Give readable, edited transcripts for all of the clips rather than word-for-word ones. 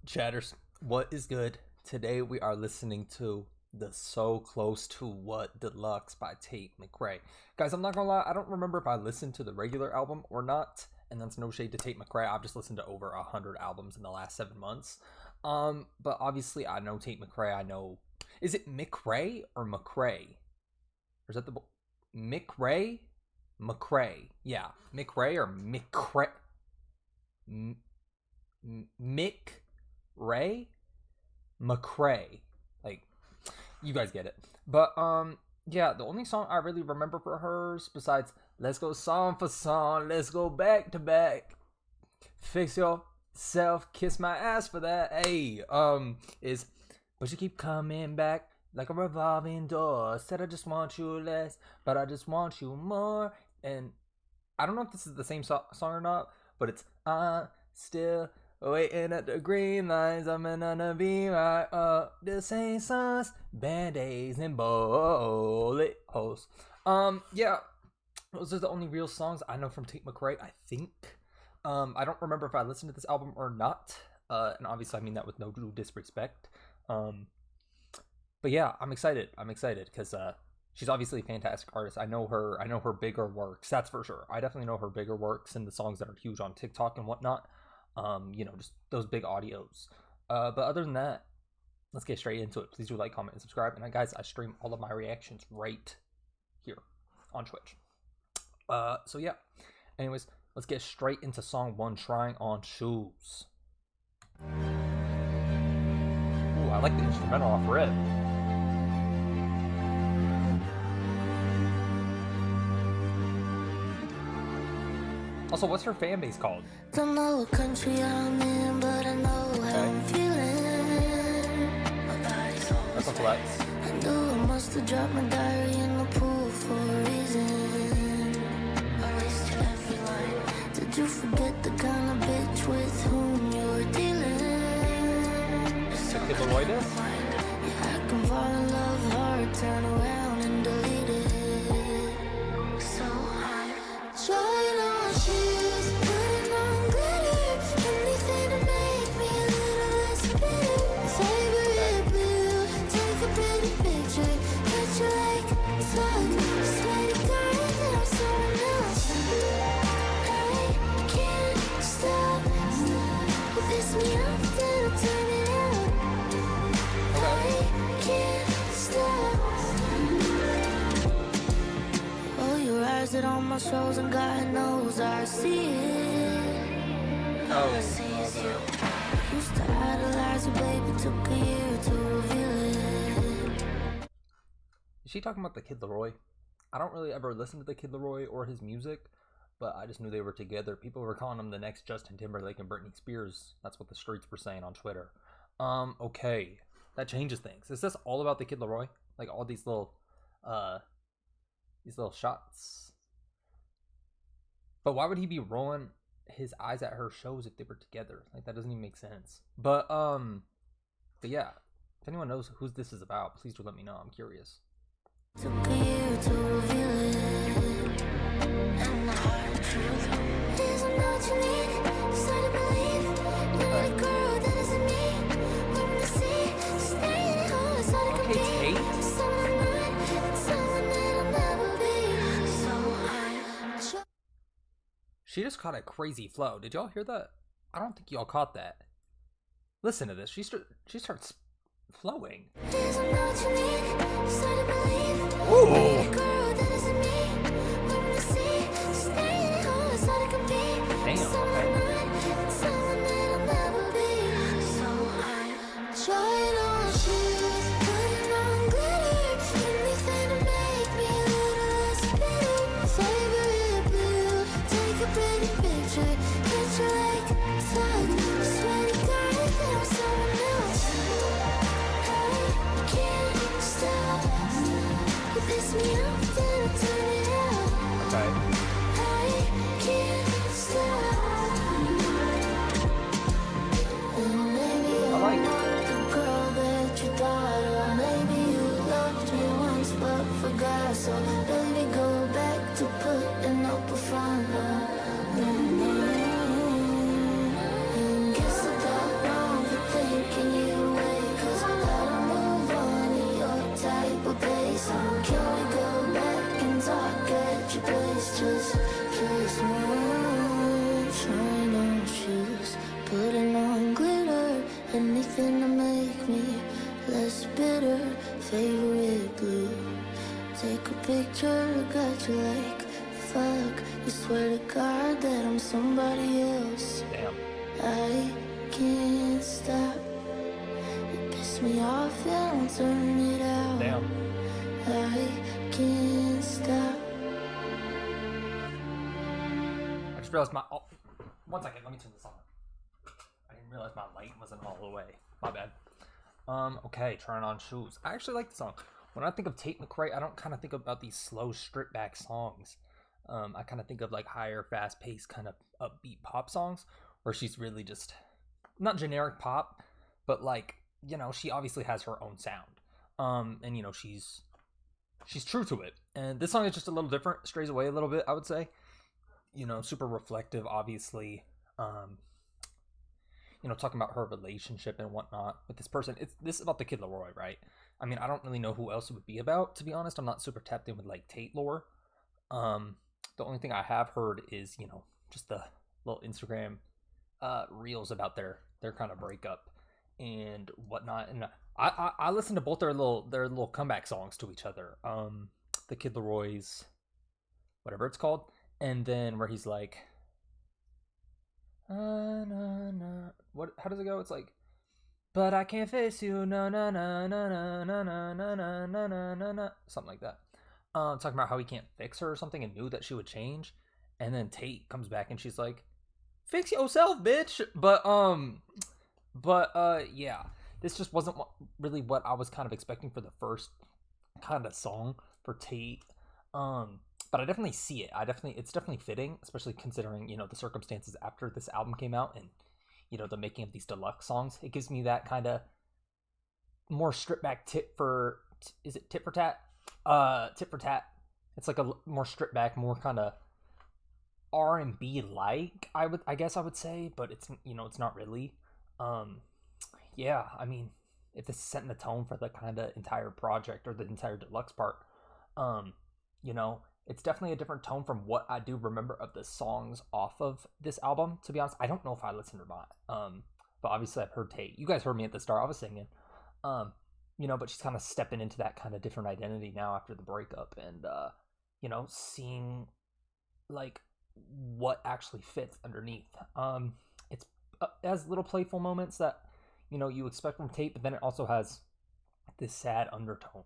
Chatters, what is good? Today we are listening to the So Close to What Deluxe by Tate McRae. Guys, I'm not gonna lie, I don't remember if I listened to the regular album or not, and that's no shade to Tate McRae. I've just listened to over 100 albums in the last 7 months. But obviously I know Tate McRae. I know, is it McRae or McRae? Or is that the McRae? McRae. Yeah, McRae or McRae. McRae? McRae. Like, you guys get it. But yeah, the only song I really remember for hers, besides Let's Go Song for Song, Let's Go Back to Back, Fix Yourself, Kiss My Ass for that, hey, is But You Keep Coming Back like a revolving door. Said I just want you less, but I just want you more. And I don't know if this is the same song or not, but it's still waiting at the green lines. I'm gonna be right up the same sauce, band-aids and bullet holes. Yeah, those are the only real songs I know from Tate McRae, I think. I don't remember if I listened to this album or not. And obviously I mean that with no disrespect. But yeah, I'm excited because she's obviously a fantastic artist. I know her bigger works, that's for sure. I definitely know her bigger works and the songs that are huge on TikTok and whatnot. Just those big audios. But other than that, let's get straight into it. Please do like, comment, and subscribe. And guys, I stream all of my reactions right here on Twitch. So yeah. Anyways, let's get straight into song 1, Trying On Shoes. Ooh, I like the instrumental off rip. Also, what's her fan base called? Don't know what country I'm in, but I know how I'm feeling. My body's always that's a flex. I knew I must have dropped my diary in the pool for a reason. I wasted every line. Did you forget the kind of bitch with whom you're dealing? Is that Kid Leroy this? Yeah, I can fall in love hard, turn around and delete it. So I'm trying on shoes, putting on glitter, anything to make me a little less bitter. Favorite blue, take a pretty picture, catch you like fuck, swear to God that I'm someone else. I can't stop, you piss me off, then I'll turn it out. I can't stop. Oh, your eyes are on my shows and God knows I see it. All I see is you. Used to idolize you, baby, took a year to reveal it. Is she talking about the Kid Leroy? I don't really ever listen to the Kid Leroy or his music, but I just knew they were together. People were calling him the next Justin Timberlake and Britney Spears. That's what the streets were saying on Twitter. Okay. That changes things. Is this all about the Kid Leroy? Like all these little shots? But why would he be rolling his eyes at her shows if they were together? Like, that doesn't even make sense. But yeah, if anyone knows who this is about, please do let me know. I'm curious. Took a year to reveal it. And the hard truth is I'm not unique. Start to believe you need a girl that isn't me. Women to see, staying at home is all I can Okay, be. Tate. Someone I'm not, and someone that I'll never be. So I'm She just caught a crazy flow. Did y'all hear that? I don't think y'all caught that. Listen to this. She starts flowing. is I'm not unique. Start to believe Ooh. you need a girl that isn't me. Women to see, staying at home is all I can be. Damn, Someone okay. I'm not, and someone that I'll never be. So I'm trying on shoes, putting on glitter, anything to make me a little less bitter. Favorite blue, take a pretty picture, catch you like fuck, swear to God that I'm someone else. I can't stop, you piss me off, then I'll turn it out. Okay. I can't stop. And maybe I like it. the girl that you thought, or maybe you loved me once but forgot. So baby, go back to putting up a front. And guess I got wrong for thinking somebody else. Damn. I can't stop. You piss me off and I'll turn it out. Damn. I can't stop. I just realized my... Oh, 1 second, let me turn this on. I didn't realize my light wasn't all the way. My bad. Okay, Trying On Shoes. I actually like the song. When I think of Tate McRae, I don't kind of think about these slow, stripped-back songs. I kind of think of, like, higher, fast-paced, kind of upbeat pop songs, where she's really just... not generic pop, but, like, you know, she obviously has her own sound. And, you know, she's true to it. And this song is just a little different, strays away a little bit, I would say. You know, super reflective, obviously. You know, talking about her relationship and whatnot with this person. This is about the Kid Laroi, right? I mean, I don't really know who else it would be about, to be honest. I'm not super tapped in with, like, Tate lore. The only thing I have heard is, you know, just the little Instagram reels about their kind of breakup and whatnot. And I listened to both their little comeback songs to each other. The Kid Laroi's, whatever it's called, and then where he's like, what? How does it go? It's like, but I can't face you, no, no, no, no, no, no, no, no, no, no, no, no, something like that. Talking about how he can't fix her or something and knew that she would change, and then Tate comes back and she's like, fix yourself, bitch. But yeah, this just wasn't really what I was kind of expecting for the first kind of song for Tate. But I definitely see it. It's definitely fitting, especially considering, you know, the circumstances after this album came out and, you know, the making of these deluxe songs. It gives me that kind of more stripped back tit for tat? Tit for tat. It's like a more stripped back, more kind of R&B like, I guess I would say, but it's, you know, it's not really. Yeah, I mean, if this is setting the tone for the kind of entire project or the entire deluxe part, you know, it's definitely a different tone from what I do remember of the songs off of this album, to be honest. I don't know if I listened or not. But obviously I've heard Tate. You guys heard me at the start. I was singing. You know, but she's kind of stepping into that kind of different identity now after the breakup and, you know, seeing, like, what actually fits underneath. It has little playful moments that, you know, you expect from Tate, but then it also has this sad undertone.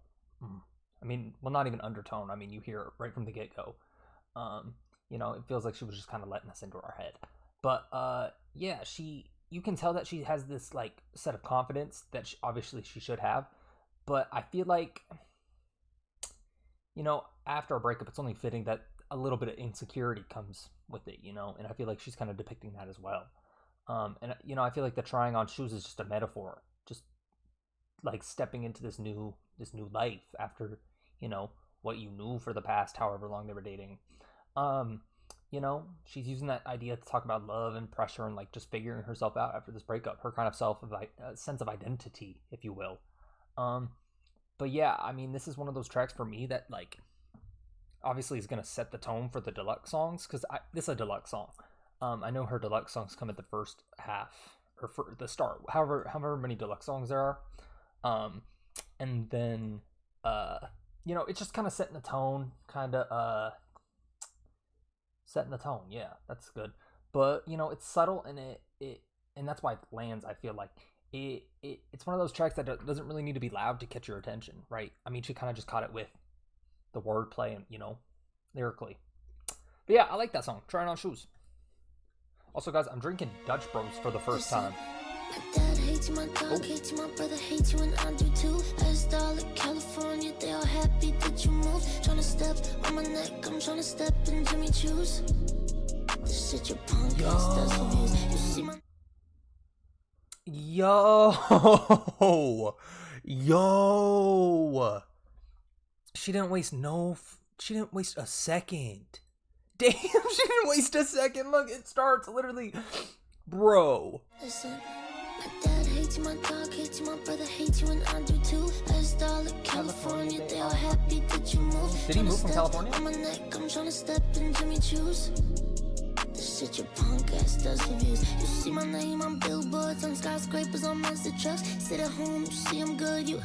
I mean, well, not even undertone. I mean, you hear it right from the get-go. You know, it feels like she was just kind of letting us into our head. But, yeah, you can tell that she has this, like, set of confidence that obviously she should have. But I feel like, you know, after a breakup, it's only fitting that a little bit of insecurity comes with it, you know? And I feel like she's kind of depicting that as well. And, you know, I feel like the trying on shoes is just a metaphor. Just, like, stepping into this new life after, you know, what you knew for the past however long they were dating. You know, she's using that idea to talk about love and pressure and, like, just figuring herself out after this breakup. Her kind of sense of identity, if you will. But yeah, I mean, this is one of those tracks for me that, like, obviously is going to set the tone for the deluxe songs, because this is a deluxe song. I know her deluxe songs come at the first half, or for the start, however many deluxe songs there are. And then, you know, it's just kind of setting the tone, yeah, that's good. But, you know, it's subtle, and and that's why it lands, I feel like. It's one of those tracks that doesn't really need to be loud to catch your attention, right? I mean, she kind of just caught it with the wordplay and, you know, lyrically. But yeah, I like that song, Trying On Shoes. Also, guys, I'm drinking Dutch Bros for the first time. My dad hates you, my dog hates you, my brother hates you, and I do too. Last all in California, they all happy that you moved. Tryna step on my neck, I'm tryna step in Jimmy Choo's. This shit your punk ass does reviews. You see my... Yo! She didn't waste a second. Damn, she didn't waste a second. Look, it starts literally. Bro. Listen, my dad hates you, my dog hates you, my brother hates you, and I do too. Last all in California, they all happy that you moved. Did he move from California? On my neck, I'm tryna step in Jimmy Choo's. This shit your punk ass does reviews. You see my name on billboards, on skyscrapers, on monster trucks. Sit at home, you see I'm good, you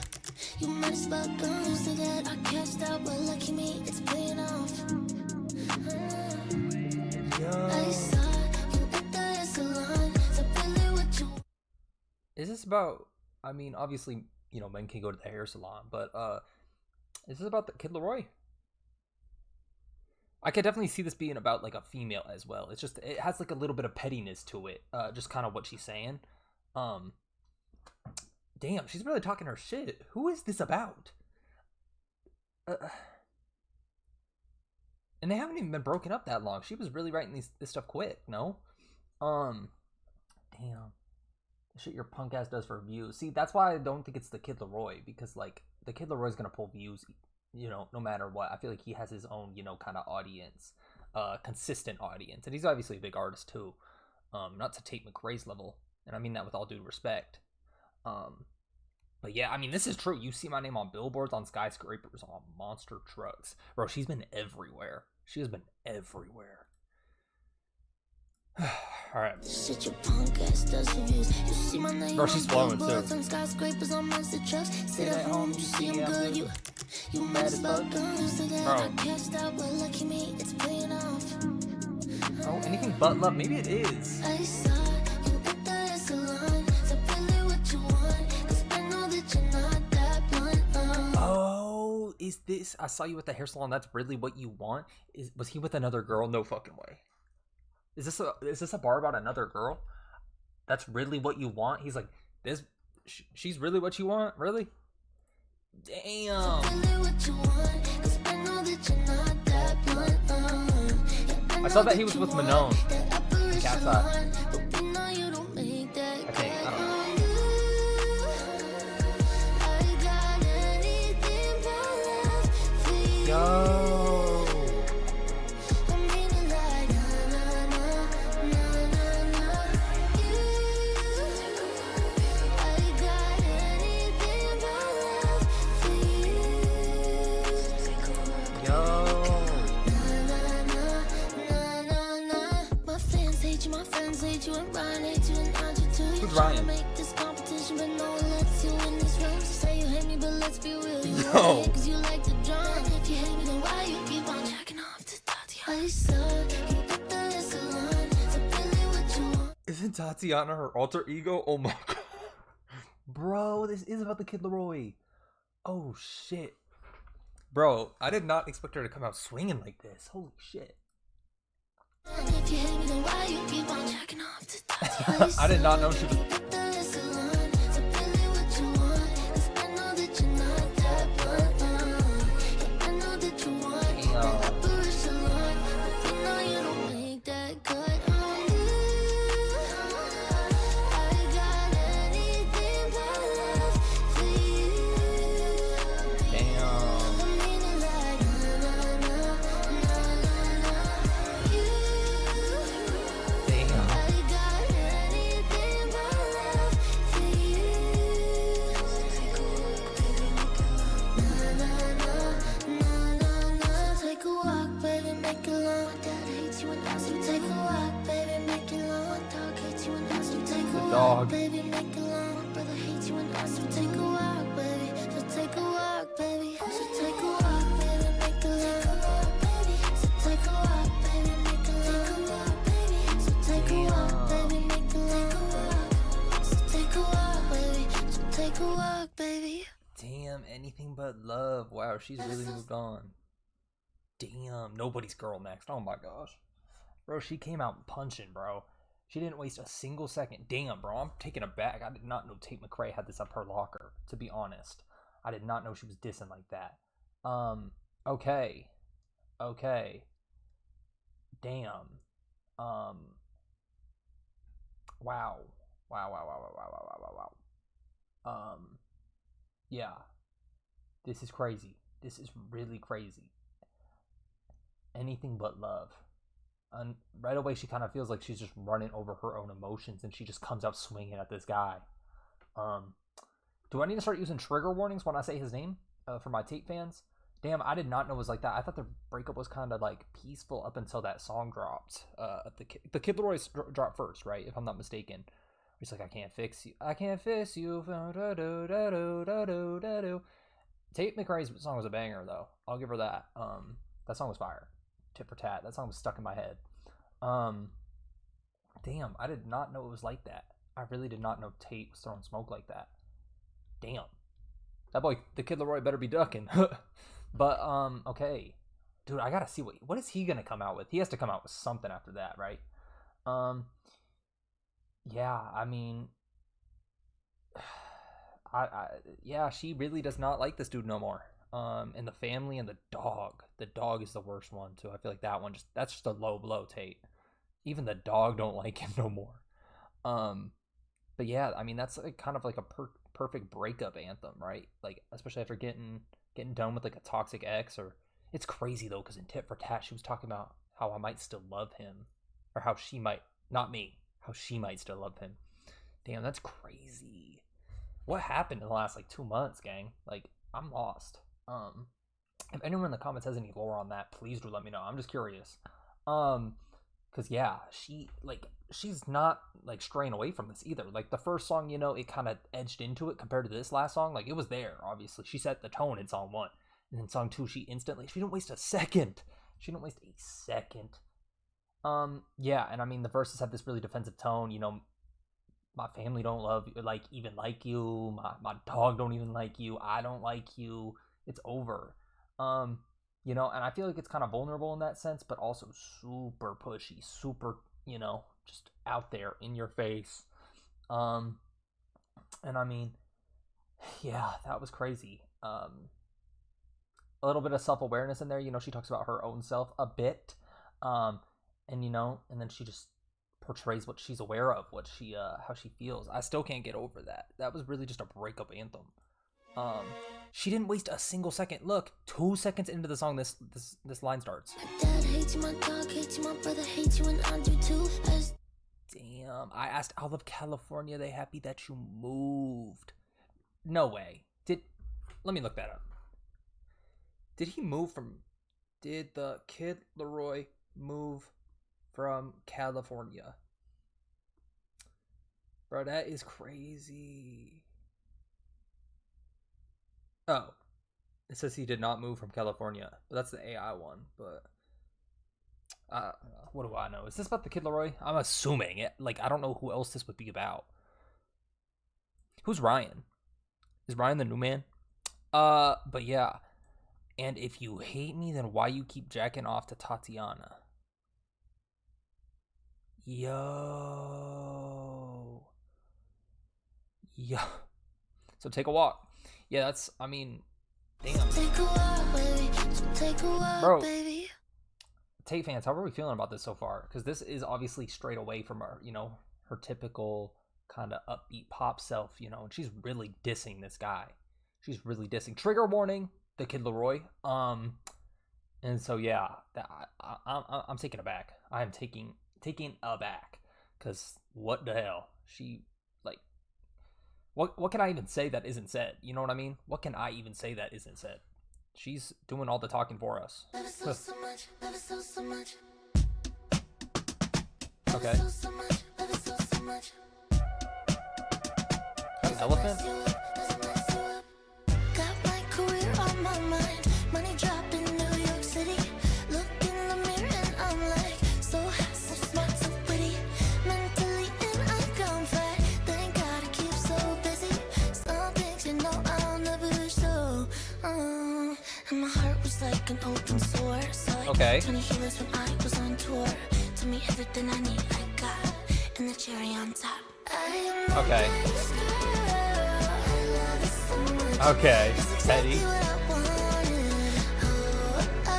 might as well go. You say that I cashed out, but lucky me, it's paying off. I saw Is this about? I mean, obviously, men can go to the hair salon, but is this about the Kid Leroy? I could definitely see this being about like a female as well. It's just it has like a little bit of pettiness to it. Just kind of what she's saying. Um, Damn, she's really talking her shit. Who is this about? Uh, and they haven't even been broken up that long. She was really writing this stuff quick. No. Um, Damn. The shit your punk ass does for views. See, that's why I don't think it's the Kid Leroy, because like the Kid Leroy's gonna pull views, no matter what. I feel like he has his own, kind of audience, consistent audience, and he's obviously a big artist too. Not to Tate McRae's level, and I mean that with all due respect. But yeah, I mean this is true. You see my name on billboards, on skyscrapers, on monster trucks, bro. She's been everywhere. She has been everywhere. All right. Shit, your punk ass doesn't use. You see my name bro, she's flowing too. on skyscrapers, on monster trucks. Sit at home, you see I'm good. You mad as fuck. I cashed out, but lucky me, it's paying off. Oh, anything but love? Maybe it is. I saw you at the salon. So really what you want, 'cause I know that you're not that blunt. Oh, is this? I saw you at the hair salon. That's really what you want? Was he with another girl? No fucking way. Is this a bar about another girl? That's really what you want? He's like, she's really what you want? Really? Damn. I saw that he was with Manon. Cat's Eye. I think. I don't know. Yo. Who's Ryan? Yo. Isn't Tatiana her alter ego? Oh my god. Bro, this is about the Kid Leroy. Oh shit. Bro, I did not expect her to come out swinging like this. Holy shit. I did not know she was. Dog. Baby, make it long, brother hates you and I, so take a walk, baby. So take a walk, baby. So take a walk, baby, make it long, baby. So take a walk, baby, make it long, baby. So take a walk, baby, make it long. So take a walk, baby. So take a walk, baby. Damn, anything but love. Wow, she's really moved on. Damn, nobody's girl next. Oh my gosh. Bro, she came out punching, bro. She didn't waste a single second. Damn, bro, I'm taken aback. I did not know Tate McRae had this up her locker, to be honest. I did not know she was dissing like that. Okay. Damn. Wow. Yeah. This is crazy. This is really crazy. Anything but love. And right away she kind of feels like she's just running over her own emotions, and she just comes out swinging at this guy. Do I need to start using trigger warnings when I say his name for my Tate fans? Damn, I did not know it was like that. I thought the breakup was kind of like peaceful up until that song dropped. The Kid Leroy dropped first, right? If I'm not mistaken. He's like, I can't fix you. Tate McRae's song was a banger though. I'll give her that. That song was fire. Tit for tat. That song was stuck in my head. Damn, I did not know it was like that. I really did not know Tate was throwing smoke like that. Damn. That boy, the Kid Laroi, better be ducking. But, okay. Dude, I gotta see what is he gonna come out with? He has to come out with something after that, right? Yeah, I mean, yeah, she really does not like this dude no more. And the family and the dog. The dog is the worst one, too. I feel like that's just a low blow, Tate. Even the dog don't like him no more. But yeah, I mean, that's like kind of like a perfect breakup anthem, right? Like, especially after getting done with like a toxic ex. Or it's crazy though, because in Tit for Tat she was talking about how I might still love him, or how she might, not me, how she might still love him. Damn, that's crazy. What happened in the last like 2 months, gang? Like, I'm lost. If anyone in the comments has any lore on that, please do let me know. I'm just curious. Because yeah, she's not like straying away from this either. Like the first song, you know, it kind of edged into it compared to this last song. Like it was there, obviously. She set the tone in song 1. And then song 2, she didn't waste a second. She didn't waste a second. Yeah, and I mean the verses have this really defensive tone, you know. My family don't love you, even like you. My dog don't even like you. I don't like you. It's over. You know, and I feel like it's kind of vulnerable in that sense, but also super pushy, super, you know, just out there in your face. And I mean, yeah, that was crazy. A little bit of self-awareness in there, you know, she talks about her own self a bit. And you know, and then she just portrays what she's aware of, what she how she feels. I still can't get over that. That was really just a breakup anthem. She didn't waste a single second. Look, 2 seconds into the song, this line starts. My dad hates you, my dog hates you, my brother hates you, and I do too. Damn, I asked all of California, they happy that you moved? No way. Let me look that up. Did the Kid Laroi move from California? Bro, that is crazy. Oh, it says he did not move from California, but that's the AI one. But what do I know? Is this about the Kid Laroi? I'm assuming it. Like, I don't know who else this would be about. Who's Ryan? Is Ryan the new man? But yeah. And if you hate me, then why you keep jacking off to Tatiana? Yo. So take a walk. Yeah, that's, I mean, damn. Take a walk, baby. Take a walk, Bro, baby. Tate fans, how are we feeling about this so far? Because this is obviously straight away from her, you know, her typical kind of upbeat pop self, you know, and she's really dissing this guy. She's really dissing. Trigger warning, the Kid Laroi. And so yeah, I'm taken aback. I am taking aback, because what the hell? She, like, what can I even say that isn't said? You know what I mean? What can I even say that isn't said? She's doing all the talking for us. Love it so much, love it so much. Okay. Love it so much, love it so much. An elephant? Got my career on my mind. Money dropped in New York City. Look in the mirror and I'm like, so hot, so smart, so pretty. Mentally and I'm comfort. Thank God I keep so busy. Some things you know I'll never show. And my heart was like an open sore. So like Okay. 20 healers when I was on tour. Tell me everything I need, I got. And the cherry on top. I am Okay. nobody's girl. I love it so much. Okay. It's Petty. exactly what I wanted. I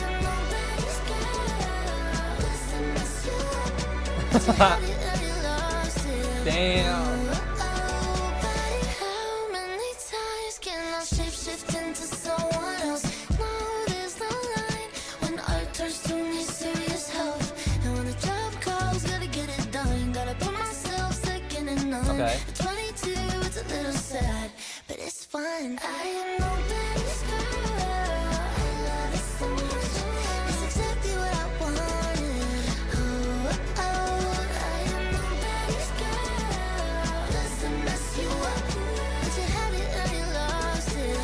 am nobody's girl. Doesn't mess you up. But you had it and you lost it. Damn. Buddy, how many times can I shapeshift into someone else? No, there's no line when art turns to me serious help. And when the job calls, gotta get it done. Gotta put myself second and none. Okay. At 22, it's a little sad, but it's fun. I am nobody's girl. I love it so much. It's exactly what I wanted. I am nobody's girl. Doesn't mess you up, but you had it and you lost it.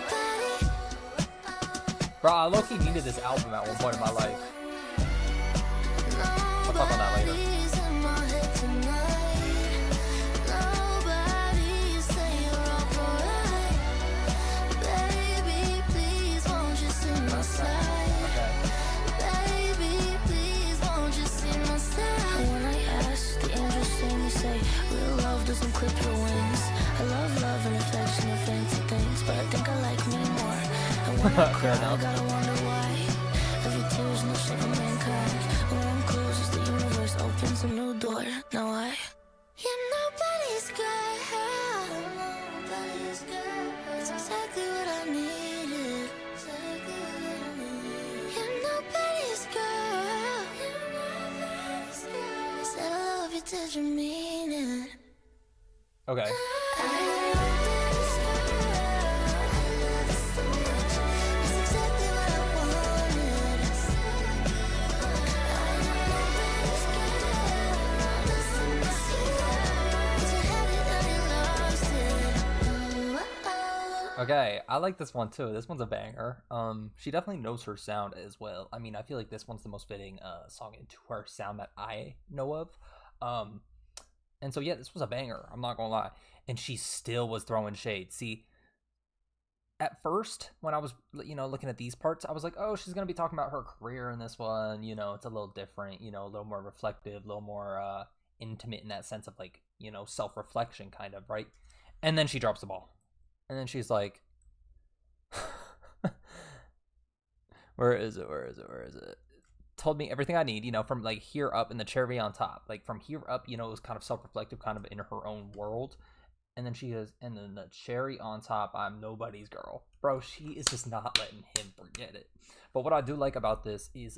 Buddy. Bro, I low-key needed this album at one point in my life. I'll talk on that later. doesn't clip your wings. I love and affection and fancy things, but I think I like me more. And when I cry, I gotta wonder why. Every tear is no shape of mankind. When one closes, the universe opens a new door. Now you're nobody's girl. Nobody's girl. It's exactly what I needed. You're nobody's girl. I said I love you, did you mean it? Okay. Okay, I like this one too. This one's a banger. She definitely knows her sound as well. I mean, I feel like this one's the most fitting song into her sound that I know of. And so yeah, this was a banger. I'm not gonna lie. And she still was throwing shade. See, at first when I was looking at these parts, I was like, oh, she's gonna be talking about her career in this one. It's a little different. A little more reflective, a little more intimate in that sense of like self-reflection kind of, right? And then she drops the ball. And then she's like, where is it? Told me everything I need, from like here up and the cherry on top. Like from here up, it was kind of self-reflective, kind of in her own world. And then she goes, and then the cherry on top, I'm nobody's girl. Bro, she is just not letting him forget it. But what I do like about this is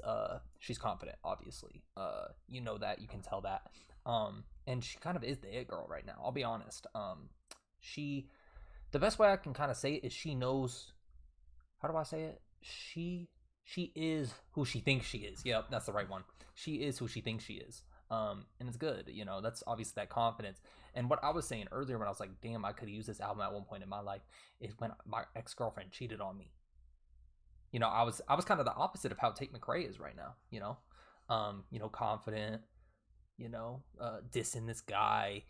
she's confident, obviously. That, you can tell that. And she kind of is the it girl right now, I'll be honest. The best way I can kind of say it is she knows, how do I say it? She is who she thinks she is. Yep, that's the right one. She is who she thinks she is. And it's good, that's obviously that confidence. And what I was saying earlier when I was like, damn, I could use this album at one point in my life, is when my ex-girlfriend cheated on me. I was kind of the opposite of how Tate McRae is right now, confident, dissing this guy,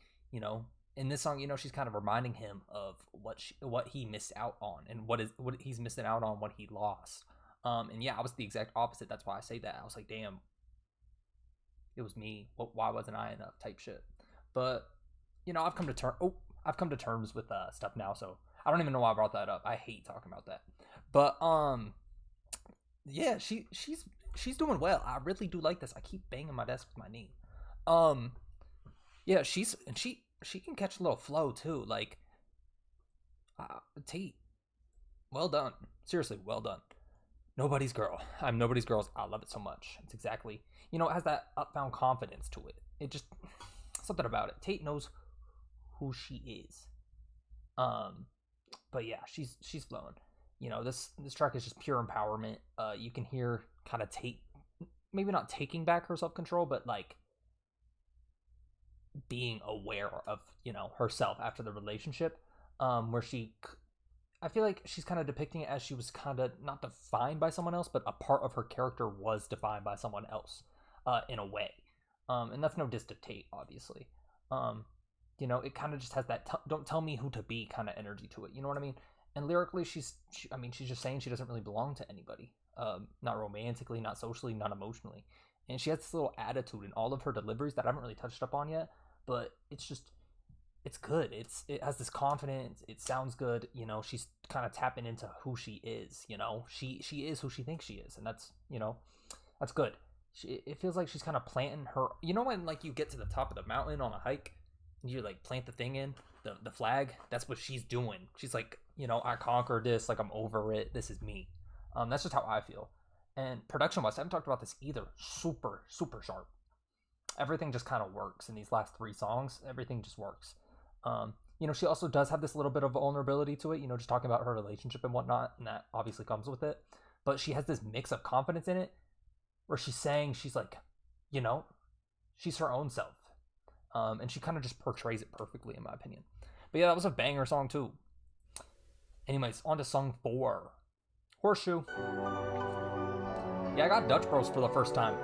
in this song, she's kind of reminding him of what he missed out on, and what he's missing out on, what he lost. And yeah, I was the exact opposite. That's why I say that. I was like, damn, it was me. Why wasn't I enough? Type shit. But I've come to terms with stuff now, so I don't even know why I brought that up. I hate talking about that. But yeah, she's doing well. I really do like this. I keep banging my desk with my knee. Yeah, she can catch a little flow too. Like, Tate, well done. Seriously, well done. Nobody's girl. I'm nobody's girl. I love it so much. It's exactly, it has that upbound confidence to it. It just, something about it. Tate knows who she is. But yeah, she's flowing. This track is just pure empowerment. You can hear kind of Tate, maybe not taking back her self-control, but like being aware of herself after the relationship, where I feel like she's kind of depicting it as she was kind of not defined by someone else, but a part of her character was defined by someone else, in a way. And that's no diss to Tate, obviously. It kind of just has that don't tell me who to be kind of energy to it. You know what I mean? And lyrically, she's just saying she doesn't really belong to anybody. Not romantically, not socially, not emotionally. And she has this little attitude in all of her deliveries that I haven't really touched up on yet. But it's good. It has this confidence. It sounds good. She's kind of tapping into who she is. She is who she thinks she is, and that's that's good. It feels like she's kind of planting her. When like you get to the top of the mountain on a hike, and you like plant the thing in the flag. That's what she's doing. She's like, I conquered this. Like I'm over it. This is me. That's just how I feel. And production wise, I haven't talked about this either. Super sharp. Everything just kind of works in these last 3 songs. Everything just works. She also does have this little bit of vulnerability to it, just talking about her relationship and whatnot, and that obviously comes with it. But she has this mix of confidence in it, where she's saying she's like, she's her own self. And she kind of just portrays it perfectly, in my opinion. But yeah, that was a banger song too. Anyways, on to song 4. Horseshoe. Yeah, I got Dutch Bros for the first time.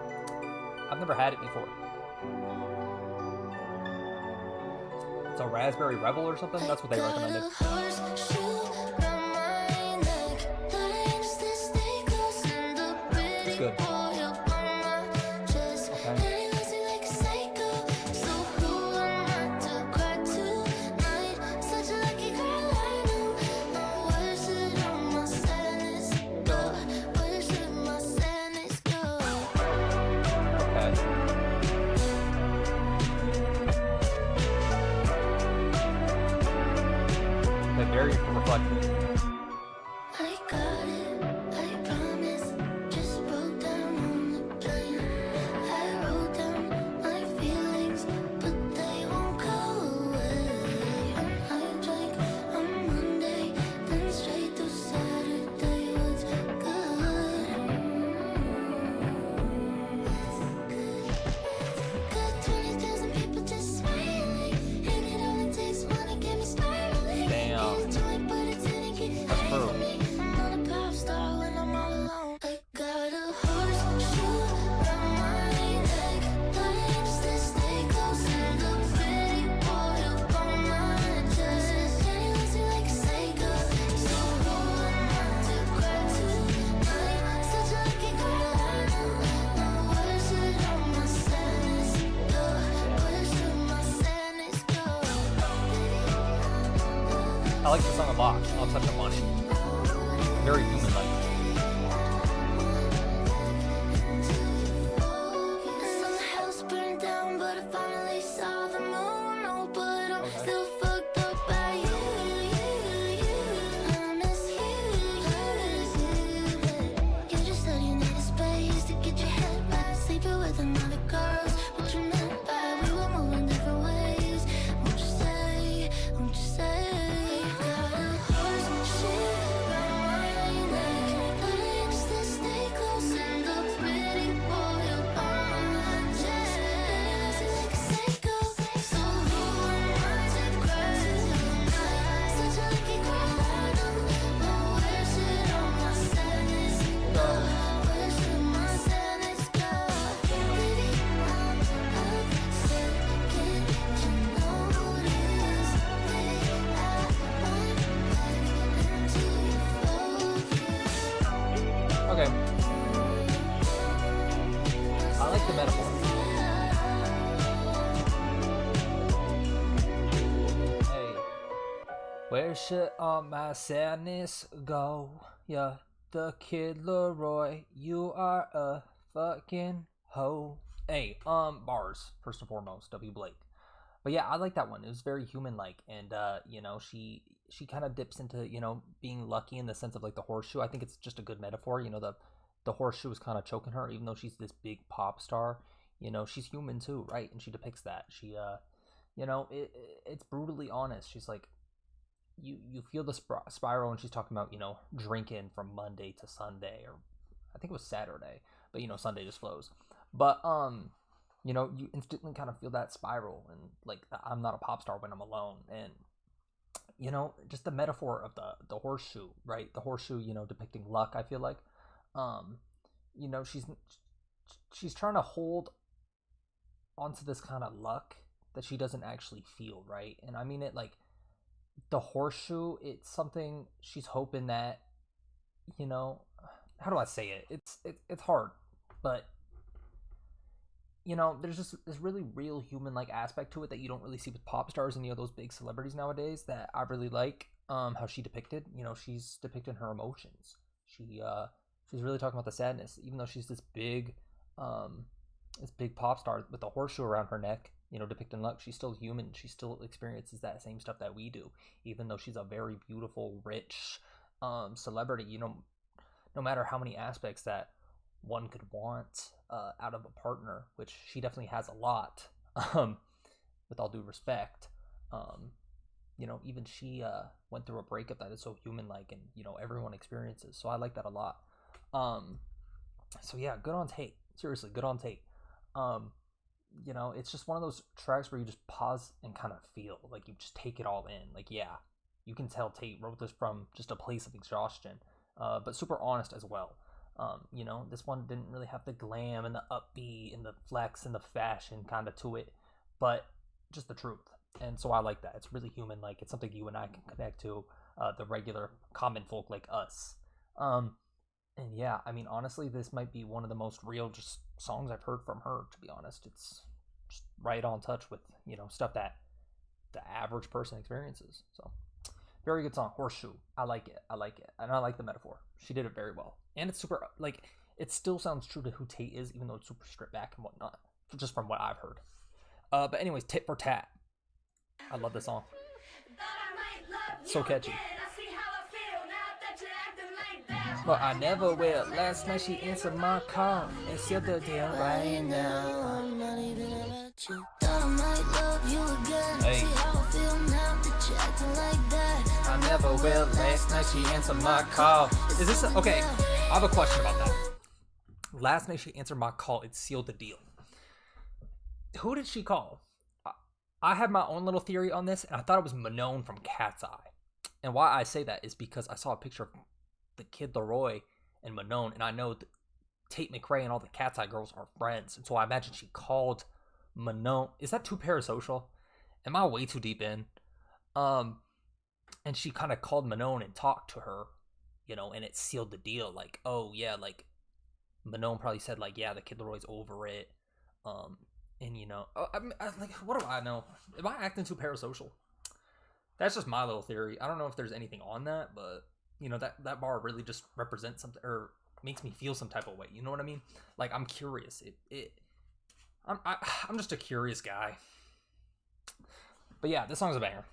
I've never had it before. It's a Raspberry Rebel or something? That's what they recommended. It's good. Okay. reflect me. I got it, I promise. Just broke down on the plane. I wrote down my feelings, but they won't go away. And I drank on Monday, then straight through Saturday was good. Got 20,000 people just smiling, and it only takes one to get me spiraling. Damn. It's too late, but it's in it. That's true. I'm not a pop star when I'm all alone. I got a horseshoe round my neck. Got an interest that stay close and the pretty boy up on my chest. And he looks me like a psycho. So who am I to cry tonight? Such a lucky girl, I know. Now where should all my sadness go? Where should my sadness go? I like the song a lot. I'll touch upon it. Very human like. I saw the house burn down, but I finally saw the moon. Oh, but I'm still fucked up by you. I miss you. You just said you needed space to get your head right. Sleeping with another girl, what you meant by we were moving different ways. Won't you say, won't you say? Got a horseshoe round my neck. Got an interest that stay close and the pretty boy up on my chest. And he looks like a psycho. So who am I to cry tonight? Such a lucky girl, I know. But where should all my sadness go? Where should my sadness go? Baby, I'm upset. Can't you notice? Baby, I want back into your focus. Okay. I like the metaphor. Hey. Where should all my sadness go? Yeah, the Kid Leroy, you are a fucking hoe. Hey, bars, first and foremost, W. Blake. But yeah, I like that one. It was very human-like, and you know, she kind of dips into, you know, being lucky in the sense of like the horseshoe. I think it's just a good metaphor. You know, the horseshoe is kind of choking her, even though she's this big pop star. You know, she's human too, right? And she depicts that. She, you know, it's brutally honest. She's like, you feel the spiral, and she's talking about, you know, drinking from Monday to Sunday, or I think it was Saturday, but you know, Sunday just flows. But you know, you instantly kind of feel that spiral, and like I'm not a pop star when I'm alone, and you know, just the metaphor of the horseshoe, right? The horseshoe, you know, depicting luck. I feel like, you know, she's trying to hold onto this kind of luck that she doesn't actually feel, right? And I mean it like the horseshoe. It's something she's hoping that, you know, how do I say it? It's hard, but you know, there's just this really real human like aspect to it that you don't really see with pop stars and, you know, those big celebrities nowadays that I really like. How she depicted, you know, she's depicting her emotions. She's really talking about the sadness, even though she's this big pop star with a horseshoe around her neck, you know, depicting luck. She's still human. She still experiences that same stuff that we do, even though she's a very beautiful, rich celebrity. You know, no matter how many aspects that one could want out of a partner, which she definitely has a lot, with all due respect, you know, even she went through a breakup that is so human-like, and you know, everyone experiences. So I like that a lot. So yeah, good on Tate. Seriously, good on Tate. You know, it's just one of those tracks where you just pause and kind of feel like you just take it all in. Like, yeah, you can tell Tate wrote this from just a place of exhaustion, but super honest as well. You know, this one didn't really have the glam and the upbeat and the flex and the fashion kind of to it, but just the truth. And so I like that. It's really human. Like, it's something you and I can connect to, the regular common folk like us. And yeah, I mean, honestly, this might be one of the most real just songs I've heard from her, to be honest. It's just right on touch with, you know, stuff that the average person experiences. So very good song. Horseshoe. I like it. And I like the metaphor. She did it very well. And it's super, like, it still sounds true to who Tate is, even though it's super stripped back and whatnot, just from what I've heard. But anyways, Tit for Tat. I love this song. So catchy. But I never will. Last night she answered my call and sealed the deal right now. I'm not even about you. Thought I might love you again. Hey. See how I feel now that you're acting like that. I never will. Last night she answered my call. Is this okay? I have a question about that. Last night she answered my call. It sealed the deal. Who did she call? I had my own little theory on this, and I thought it was Manon from Cat's Eye. And why I say that is because I saw a picture of the Kid Leroy and Manon, and I know that Tate McRae and all the Cat's Eye girls are friends, and so I imagine she called Manon. Is that too parasocial? Am I way too deep in? And she kind of called Manon and talked to her, you know, and it sealed the deal. Like, oh yeah, like Manon probably said like, yeah, the Kid Leroy's over it. And you know, like, what do I know? Am I acting too parasocial? That's just my little theory. I don't know if there's anything on that, but you know, that bar really just represents something or makes me feel some type of way. You know what I mean? Like, I'm curious. I'm just a curious guy. But yeah, this song's a banger.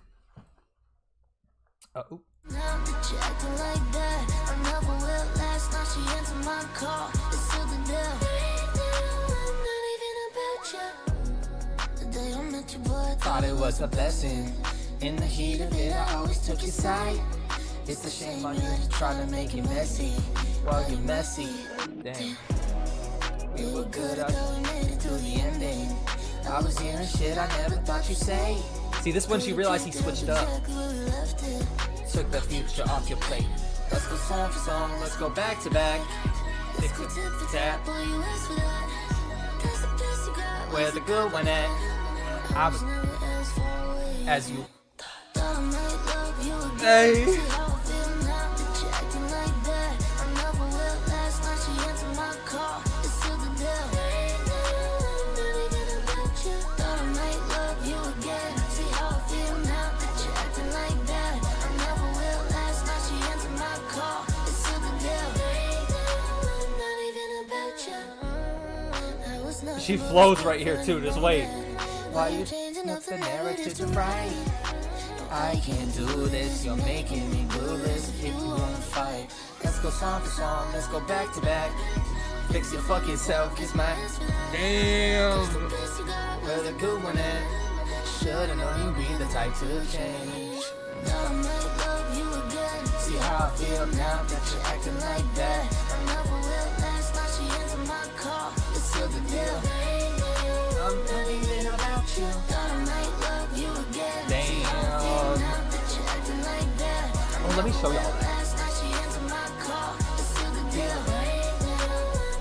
Ooh. Now that you're acting like that, I never will. Last night she answered my call. It's still the deal. Thought it was a blessing. In the heat of it, I always took your side. It's a shame on you to try to make it messy. While you're messy. Damn. We were good, I thought we made it to the ending. I was hearing shit I never thought you'd say. See, this when she realized he switched up. Took the future off your plate. Let's go song for song, let's go back to back. Let's go tip for tap. Where the good one at? I was as you. Hey. She flows right here too, just wait. Why you changing up the narrative to right? I can't do this, you're making me clueless. If you wanna fight, let's go song for song, let's go back to back. Fix your fucking self, kiss my damn. Where the good one at? Should've known you'd be the type to change. Now I might love you again. See how I feel now that you're acting like that. I never will. Last night she answered my call. It's still the deal. I'm thinking about you. Thought I might love you again. Damn. Oh, let me show y'all that. Last night she answered my call. It's still the deal.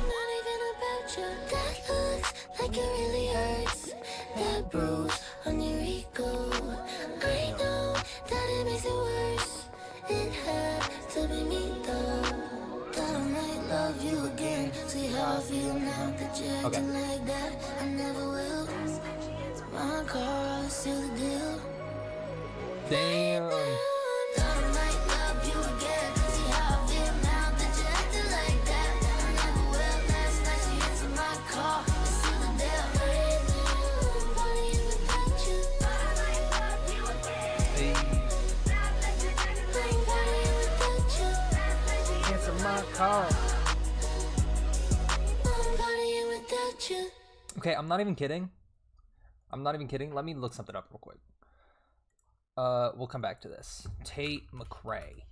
Not even about you. That looks like it really hurts. That bruise on your ego. I know that it makes it worse. It had to be me though. Thought I might love you again. See how I feel now that you're acting like that. I never will. My car, it's still the deal. Damn. Thought I might love you again. See how I feel now that you're acting like that. I never will. Last night she answered my call. It's still the deal. Partying without you. Thought I might love you again. Partying without you. Answer my call. Partying without you. Okay, I'm not even kidding. Let me look something up real quick. We'll come back to this. Tate McRae.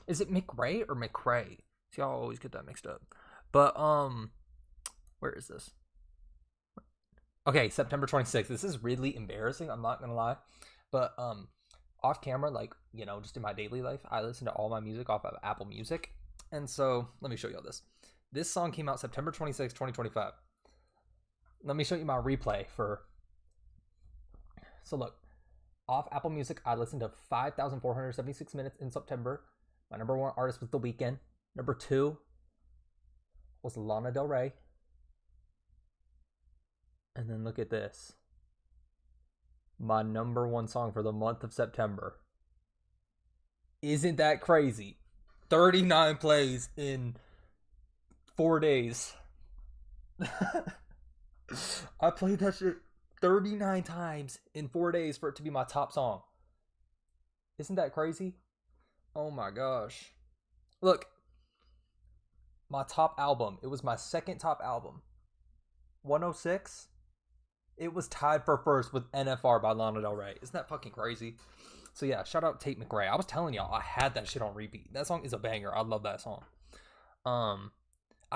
Is it McRae or McRae? See, I'll always get that mixed up. But, where is this? Okay, September 26th. This is really embarrassing, I'm not gonna lie. But, off camera, like, you know, just in my daily life, I listen to all my music off of Apple Music. And so, let me show you all this. This song came out September 26th, 2025. Let me show you my replay for... So, look. Off Apple Music, I listened to 5,476 minutes in September. My number one artist was The Weeknd. Number two was Lana Del Rey. And then look at this. My number one song for the month of September. Isn't that crazy? 39 plays in 4 days. I played that shit 39 times in 4 days for it to be my top song. Isn't that crazy? Oh my gosh. Look, my top album. It was my second top album. 106. It was tied for first with NFR by Lana Del Rey. Isn't that fucking crazy? So yeah, shout out Tate McRae. I was telling y'all, I had that shit on repeat. That song is a banger. I love that song. I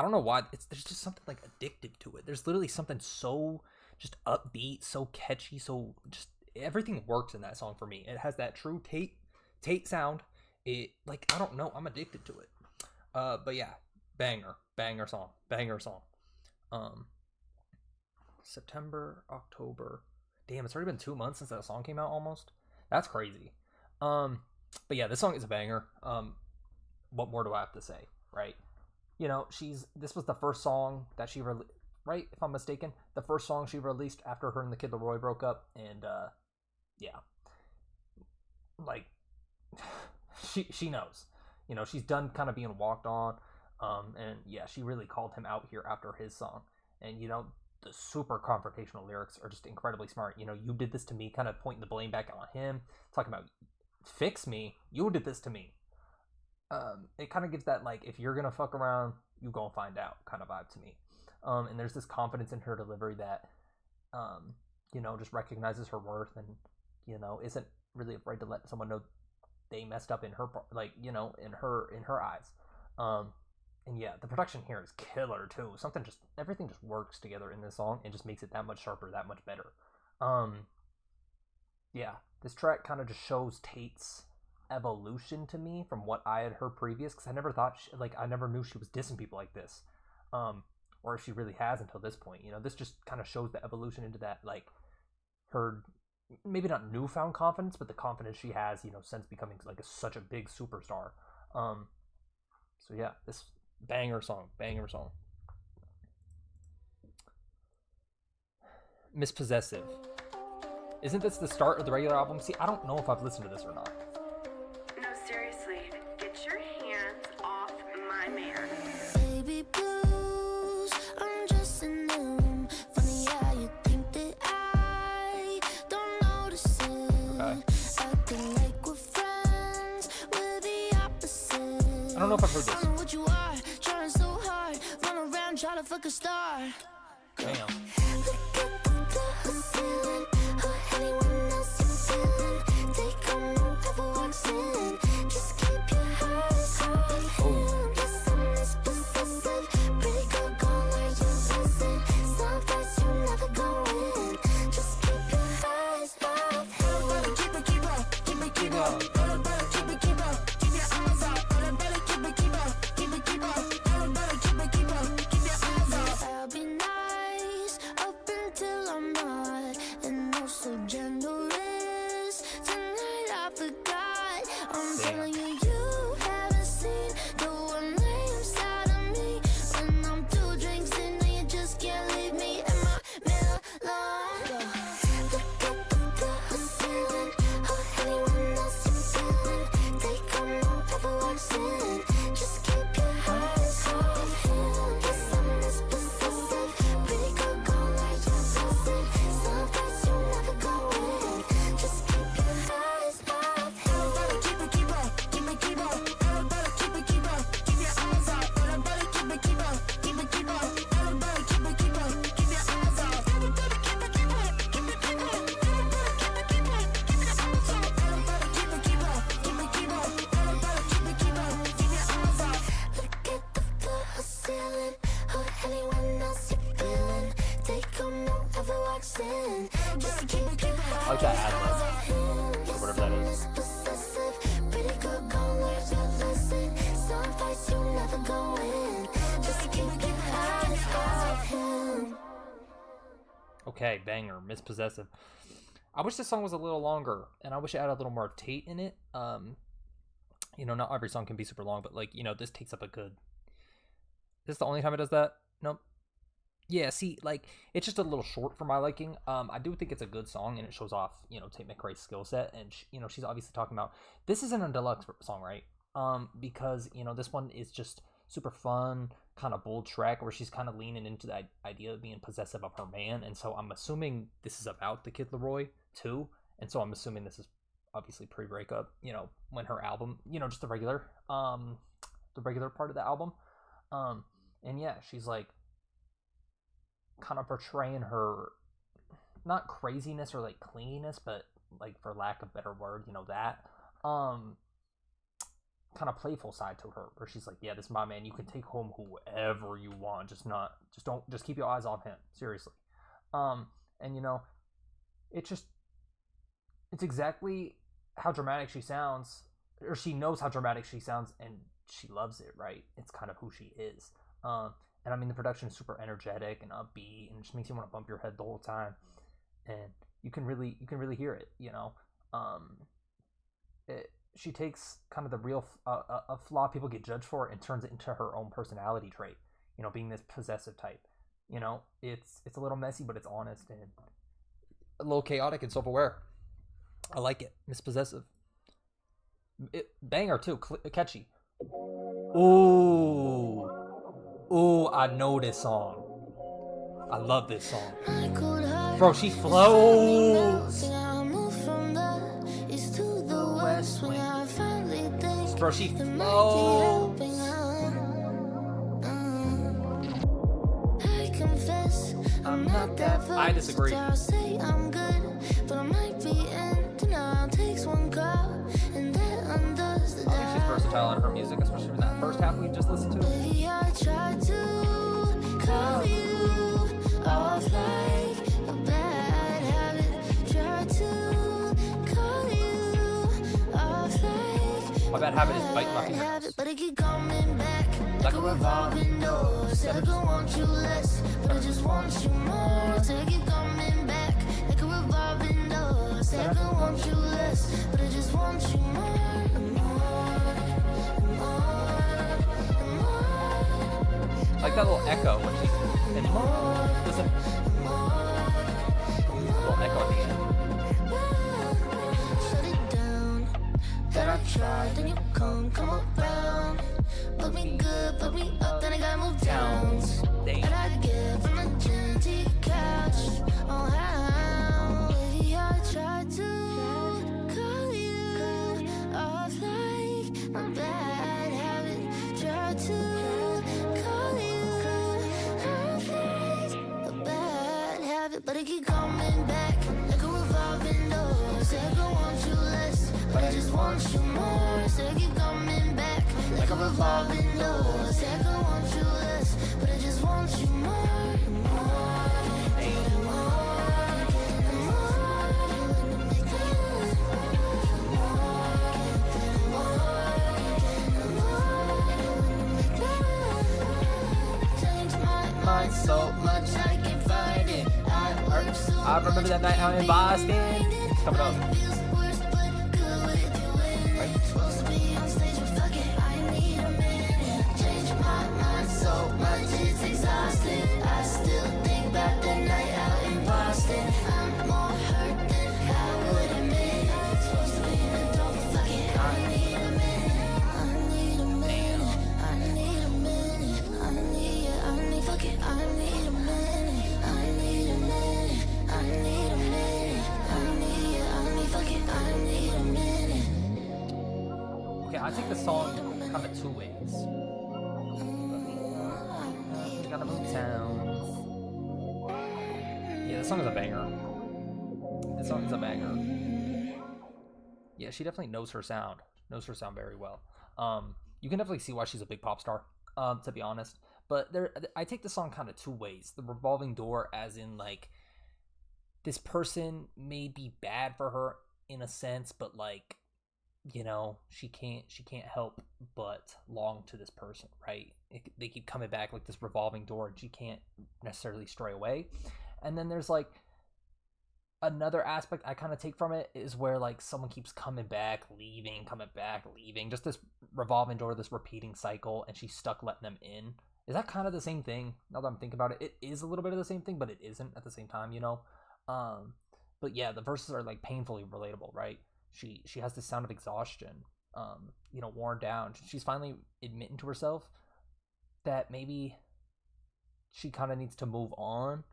don't know why. There's just something like addictive to it. There's literally something so just upbeat, so catchy, so just everything works in that song for me. It has that true Tate sound. It like I don't know. I'm addicted to it. But yeah, banger song. September, October. Damn, it's already been 2 months since that song came out almost. That's crazy. But yeah, this song is a banger. What more do I have to say, right? You know, this was the first song that she released, right? If I'm mistaken, the first song she released after her and the Kid Laroi broke up, and yeah, like she knows. You know, she's done kind of being walked on, and yeah, she really called him out here after his song, and you know, the super confrontational lyrics are just incredibly smart. You know, you did this to me, kind of pointing the blame back on him, talking about fix me, you did this to me. It kind of gives that like, if you're gonna fuck around, you gonna find out kind of vibe to me. And there's this confidence in her delivery that you know, just recognizes her worth, and you know, isn't really afraid to let someone know they messed up in her, like, you know, in her eyes. And yeah, the production here is killer too. Everything just works together in this song and just makes it that much sharper, that much better. Yeah, this track kind of just shows Tate's evolution to me from what I had heard previous, because I never thought I never knew she was dissing people like this, or if she really has until this point. You know, this just kind of shows the evolution into that, like, her maybe not newfound confidence, but the confidence she has, you know, since becoming like such a big superstar. So yeah, this banger song. Miss Possessive. Isn't this the start of the regular album? See, I don't know if I've listened to this or not. No, seriously, get your hands off my man. Baby blues, I'm just in them. Funny how you think that I don't notice it. Okay. Acting like we're friends, we're the opposite. I don't know if I've heard this. I know what you are, trying so hard, run around, try to fuck a star. Damn. Look at the ceiling, anyone else you feeling? Take on whoever walks in, just keep your eyes off him. Yes, I'm this possessive, pretty girl gone like you listen. Some place you never go in, just keep your eyes off him. Keep it, keep up, keep it, keep up. Keep it, keep up, keep your eyes off. Keep it, keep up, keep it, keep up. Keep it, keep up, keep your eyes off. I'll be nice up until I'm not, and oh so generous. Tonight I forgot. I'm telling you, you haven't seen the one name side of me. When I'm 2 drinks in, and you just can't leave me in my melon. Look at the ceiling, anyone else you feeling? Take on whoever walks in, just keep your eyes off him. Yes, I'm this possessive, pretty girl gone like you listen. Some place you never go in, just keep your eyes off him. Keep it, keep up, keep it, keep up. Keep it, keep up, keep your eyes off. Keep it, keep up, keep it, keep up. Keep it, keep up, keep your eyes off. Keep it, keep up, keep it, keep up. Keep it, keep up, keep your eyes off. Keep it, keep up, keep it, keep up. Keep it, keep up, keep your eyes off. Look at the floor ceiling, anyone else you feeling? Take on whoever walks in, just keep it, keep it. I like that ad-lib, or whatever that is. Possessive, pretty girl gone like you listen. Some place you never go in, just keep your eyes off him. Okay, banger, Miss Possessive. I wish this song was a little longer, and I wish it had a little more of Tate in it. You know, not every song can be super long, but like, you know, this takes up a good. This is the only time it does that? Nope. Yeah, see, like, it's just a little short for my liking. I do think it's a good song, and it shows off, you know, Tate McRae's skill set, and you know, she's obviously talking about this isn't a Deluxe song, right? Because you know, this one is just super fun, kind of bold track where she's kind of leaning into the idea of being possessive of her man, and so I'm assuming this is about the Kid Laroi too, and so I'm assuming this is obviously pre-breakup. You know, when her album, you know, just the regular part of the album. And yeah, she's like kind of portraying her not craziness or like clinginess, but like for lack of a better word, that kind of playful side to her, where she's like, yeah, this is my man. You can take home whoever you want, just keep your eyes on him, seriously. And it's exactly how dramatic she sounds, or she knows how dramatic she sounds, and she loves it, right? It's kind of who she is. And I mean, the production is super energetic and upbeat, and it just makes you want to bump your head the whole time. And you can really hear it. She takes kind of the real a flaw people get judged for and turns it into her own personality trait. Being this possessive type. It's a little messy, but it's honest and a little chaotic and self-aware. I like it. Miss Possessive. Banger too, catchy. Ooh, I know this song. I love this song. Bro, she flows. West Wing. Bro, she flows. I'm not that. I disagree. I think she's versatile in her music, especially in that first half we just listened to. I tried to call you off like a bad habit. Tried to call you off like my bad habit is biting my fingers. But it keep coming back like a revolving door. Said I don't want you less, but I just want you more. So it keep coming back like a revolving door. Said I don't want you less, but I just want you more. Like that little echo when she and listen, little echo at the end. Shut it down. That I tried, then you come around. Fuck me good, fuck me up, then I gotta move down. That I get from the gym to your couch. Oh how baby I tried to call you off like my bad habit. Tried to. But it keep coming back like a revolving door. Say I don't want you less, but I just want you more. Say it keep coming back like a revolving door. Say I don't want you less, but I just want you more. Mind so much I can find it. I remember that night out in Boston. It's coming up. Right. Supposed to be on stage, but fuck it, I need a minute. Change my mind so much it's exhausted. I still think about the night out in Boston. I'm more hurt than I would admit. Supposed to be an adult, but fuck it, I need a minute. I need a minute. I need a minute. I need fuck it, I need a minute. I need a minute. I need a minute. I need fuck it, I need a minute. Okay, I take the song kind of two ways. Gotta move towns. Yeah, this song is a banger. This song is a banger. Yeah, she definitely knows her sound. Knows her sound very well. You can definitely see why she's a big pop star, to be honest. But I take the song kind of two ways. The revolving door as in like this person may be bad for her in a sense, but like, she can't help but long to this person, right? They keep coming back like this revolving door and she can't necessarily stray away. And then there's like another aspect I kind of take from it is where like someone keeps coming back, leaving, just this revolving door, this repeating cycle, and she's stuck letting them in. Is that kind of the same thing? Now that I'm thinking about it, it is a little bit of the same thing, but it isn't at the same time, But yeah, the verses are like painfully relatable, right? She has this sound of exhaustion, worn down. She's finally admitting to herself that maybe she kind of needs to move on,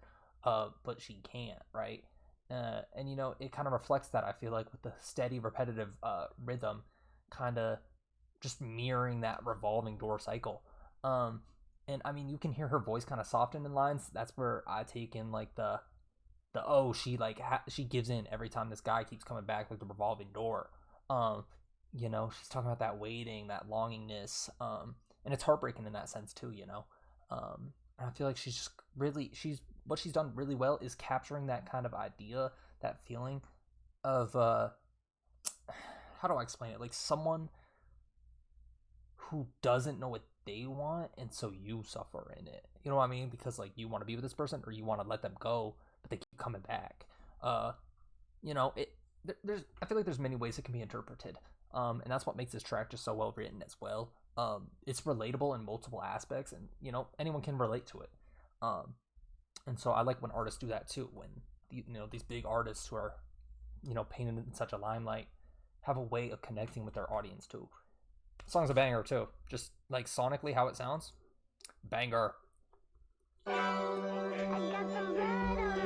but she can't, right? And it kind of reflects that, I feel like, with the steady, repetitive rhythm, kind of just mirroring that revolving door cycle. And I mean, you can hear her voice kind of soften in lines. That's where I take in like the oh, she like she gives in every time this guy keeps coming back, like the revolving door. Um, she's talking about that waiting, that longingness, and it's heartbreaking in that sense too. And I feel like she's what she's done really well is capturing that kind of idea, that feeling of how do I explain it? Like someone who doesn't know what they want, and so you suffer in it. You know what I mean? Because like you want to be with this person, or you want to let them go, but they keep coming back. It there's I feel like there's many ways it can be interpreted, and that's what makes this track just so well written as well. It's relatable in multiple aspects, and anyone can relate to it. And so I like when artists do that too. When these big artists who are painted in such a limelight have a way of connecting with their audience too. The song's a banger too. Just like sonically how it sounds, banger.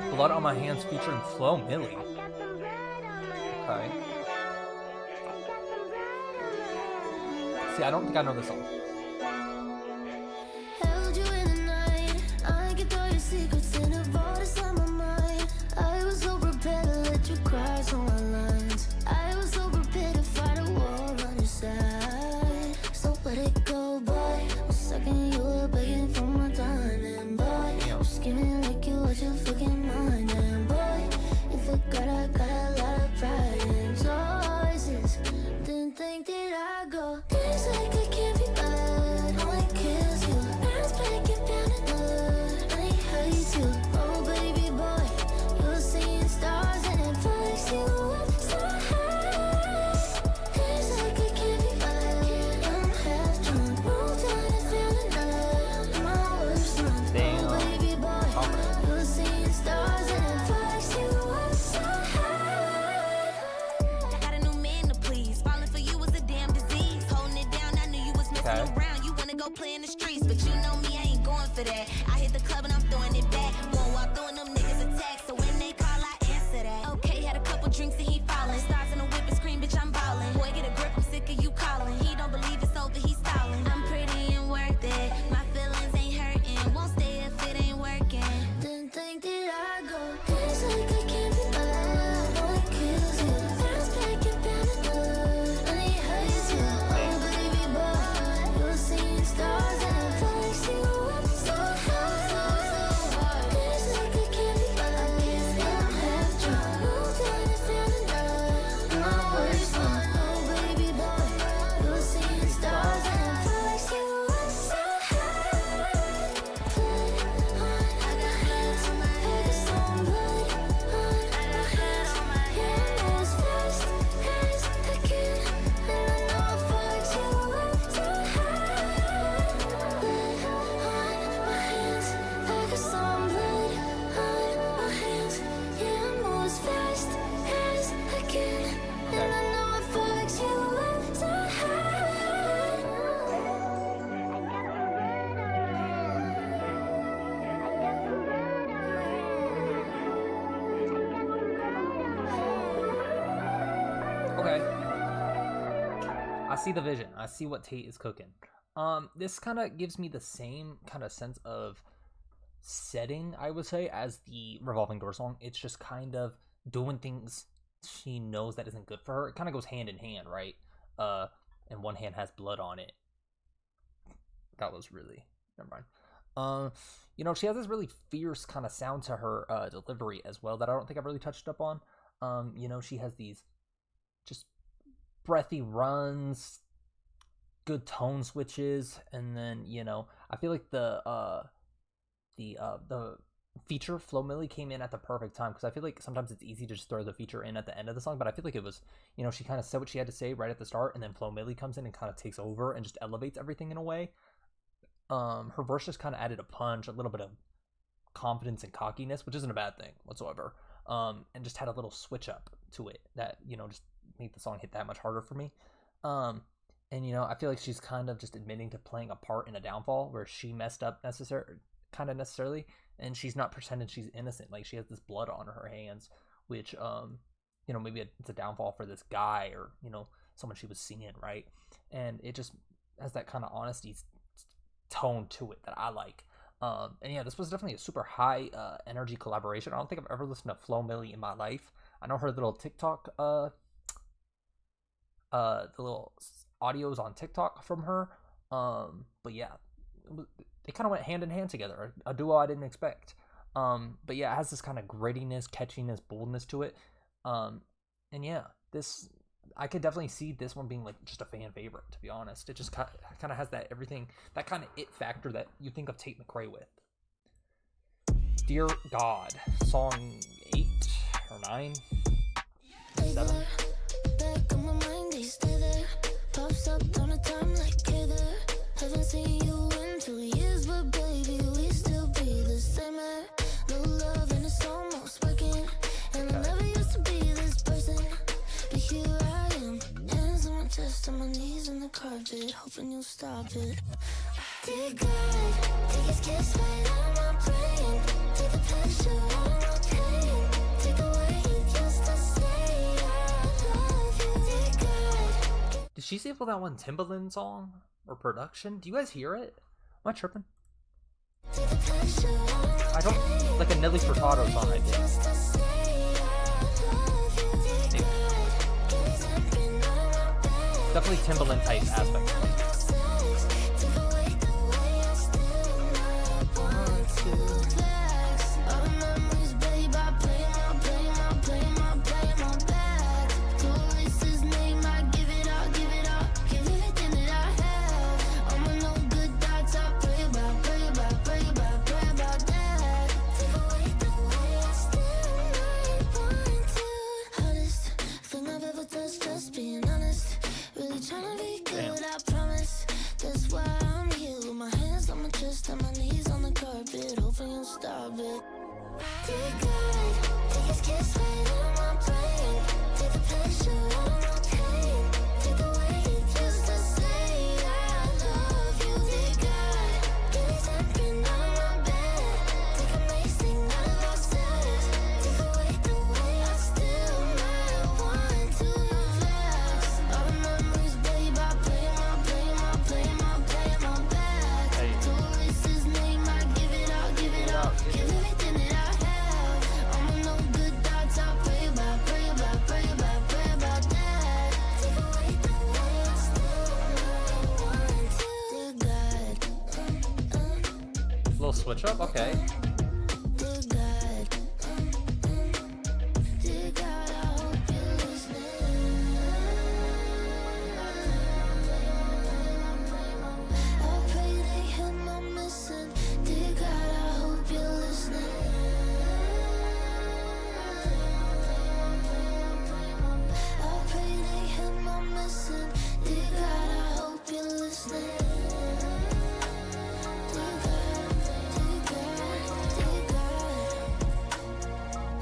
Blood on My Hands featuring Flo Milli. Okay. See, I don't think I know this song. Held you in the night. I get all your secrets in a vault inside my mind. I was so prepared to let you cross all my lines. I was so prepared to fight a war on your side. So let it go, boy. I'm sucking you up, begging for my time, and boy, I'm scheming like you lost your fucking mind, and boy, you forgot I got a lot of pride and choices. Didn't think that I go. Things like I can't be bad. Only kills you. Burns back and down in blood. Only hurts you. Oh baby boy, you're seeing stars and it fucks you up so high. Things like I can't be bad. I'm half drunk. Moved on and found another. My worst month. Oh baby boy, you're seeing stars and it fucks you up so high. I got a new man to please. Falling for you was a damn disease. Holding it down, I knew you was messing Okay. around. You wanna go play in the streets, but you know me, I ain't going for that. I hit the club and I'm throwing it back. Won't walk through and them niggas attack. So when they call, I answer that. Okay, had a couple drinks and he falling. Stars in the whip and scream, bitch, I'm ballin'. Boy, get a grip, I'm sick of you calling. He don't believe it's over, he's stalling. I'm pretty and worth it. My feelings ain't hurting. Won't stay if it ain't working. Didn't think that I go. Things like I can't be bad. Only kills you. Burns back and down in blood. Only hurts you. Oh baby boy, you're seeing stars and it fucks you up so high. Things like I can't be bad. I'm half drunk. Moved on and found another. My worst one. Oh baby boy, you're seeing stars and it fucks you up so high. I got hands on my head, some blood on my hands. Yeah, moves fast as I can, and I know it fucks you up so high. Blood on my hands, I got some blood on my hands. Yeah, moves fast as I can, and I know it fucks you up so high. Okay. I see the vision. I see what Tate is cooking. This kind of gives me the same kind of sense of setting, I would say, as the Revolving Door song. It's just kind of doing things she knows that isn't good for her. It kind of goes hand in hand, right? And one hand has blood on it. That was really never mind. She has this really fierce kind of sound to her delivery as well that I don't think I've really touched up on. She has these just breathy runs, good tone switches, and then I feel like the feature Flo Milli came in at the perfect time, because I feel like sometimes it's easy to just throw the feature in at the end of the song, but I feel like it was she kind of said what she had to say right at the start, and then Flo Milli comes in and kind of takes over and just elevates everything in a way. Her verse just kind of added a punch, a little bit of confidence and cockiness, which isn't a bad thing whatsoever. And just had a little switch up to it that just made the song hit that much harder for me. And I feel like she's kind of just admitting to playing a part in a downfall where she messed up necessarily, and she's not pretending she's innocent. Like, she has this blood on her hands, which maybe it's a downfall for this guy, or someone she was seeing, right? And it just has that kind of honesty tone to it that I like. And yeah, this was definitely a super high energy collaboration. I don't think I've ever listened to Flo Milli in my life. I know her little TikTok, the little audios on TikTok from her. But yeah, they kind of went hand in hand together. A duo I didn't expect. But yeah, it has this kind of grittiness, catchiness, boldness to it. And yeah, this I could definitely see this one being like just a fan favorite. To be honest, it just kind of has that everything, that kind of it factor that you think of Tate McRae with. Dear God, song 8 or 9, 7. Back on my mind, they stay there. Pops up on a time like Heather. Haven't seen you in 2 years, but baby, we still be the same. No love and it's almost working. And I never used to be this person, but here I am. Hands on my chest, on my knees on the carpet, hoping you'll stop it. Dear God, take his kiss right out of my brain. Take the pressure out of my pain. Take the way you used to say I love you. Dear God. Did she sample that one Timbaland song or production? Do you guys hear it? Am I tripping? Take the pressure out of my I don't like a Nelly Furtado song. I think. used to say I love you. Dear God, get his handprint out of my bed. Definitely Timbaland type aspect. Take away the way I still might want to flex. All the memories, babe, I play my back. Choices made, I give it all, give everything that I have. All my no good thoughts, I pray about that. Take away the way I still might want to. Hardest thing I've ever touched, just being honest. Really tryna be good, I promise. That's why I'm here with my hands on my chest and my knees on the carpet, hoping you'll stop it. Dear God, take his kiss right out of my brain. Take the pressure out of my pain. Take the way you used to say I love you. Dear God, get his handprint out of my bed. Take a amazing out of ourselves. Take away the way I still might want to flex. All the memories, babe, I play my back. Hey. Choices made, I give it all, give everything that I have. All my no good thoughts, I pray about that. Take away the way I still might want to. Dear God, Little switch up, okay. dear God, dear God, I hope you're listening. I pray they hear my missing. Dear God, I hope you're listening. I pray they hear my missing. Dear God, I hope you're listening. Dear God, dear God, dear God.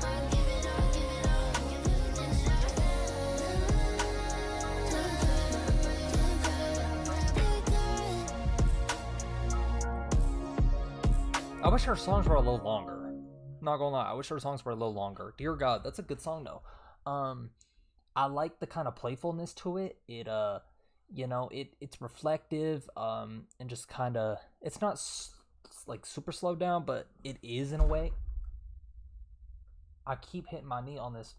I give it all, give everything that I have. Dear God, dear God. I wish her songs were a little longer. Not gonna lie, I wish her songs were a little longer. Dear God, that's a good song though. I like the kind of playfulness to it. It it's reflective. And just kind of, it's not like super slowed down, but it is in a way. I keep hitting my knee on this.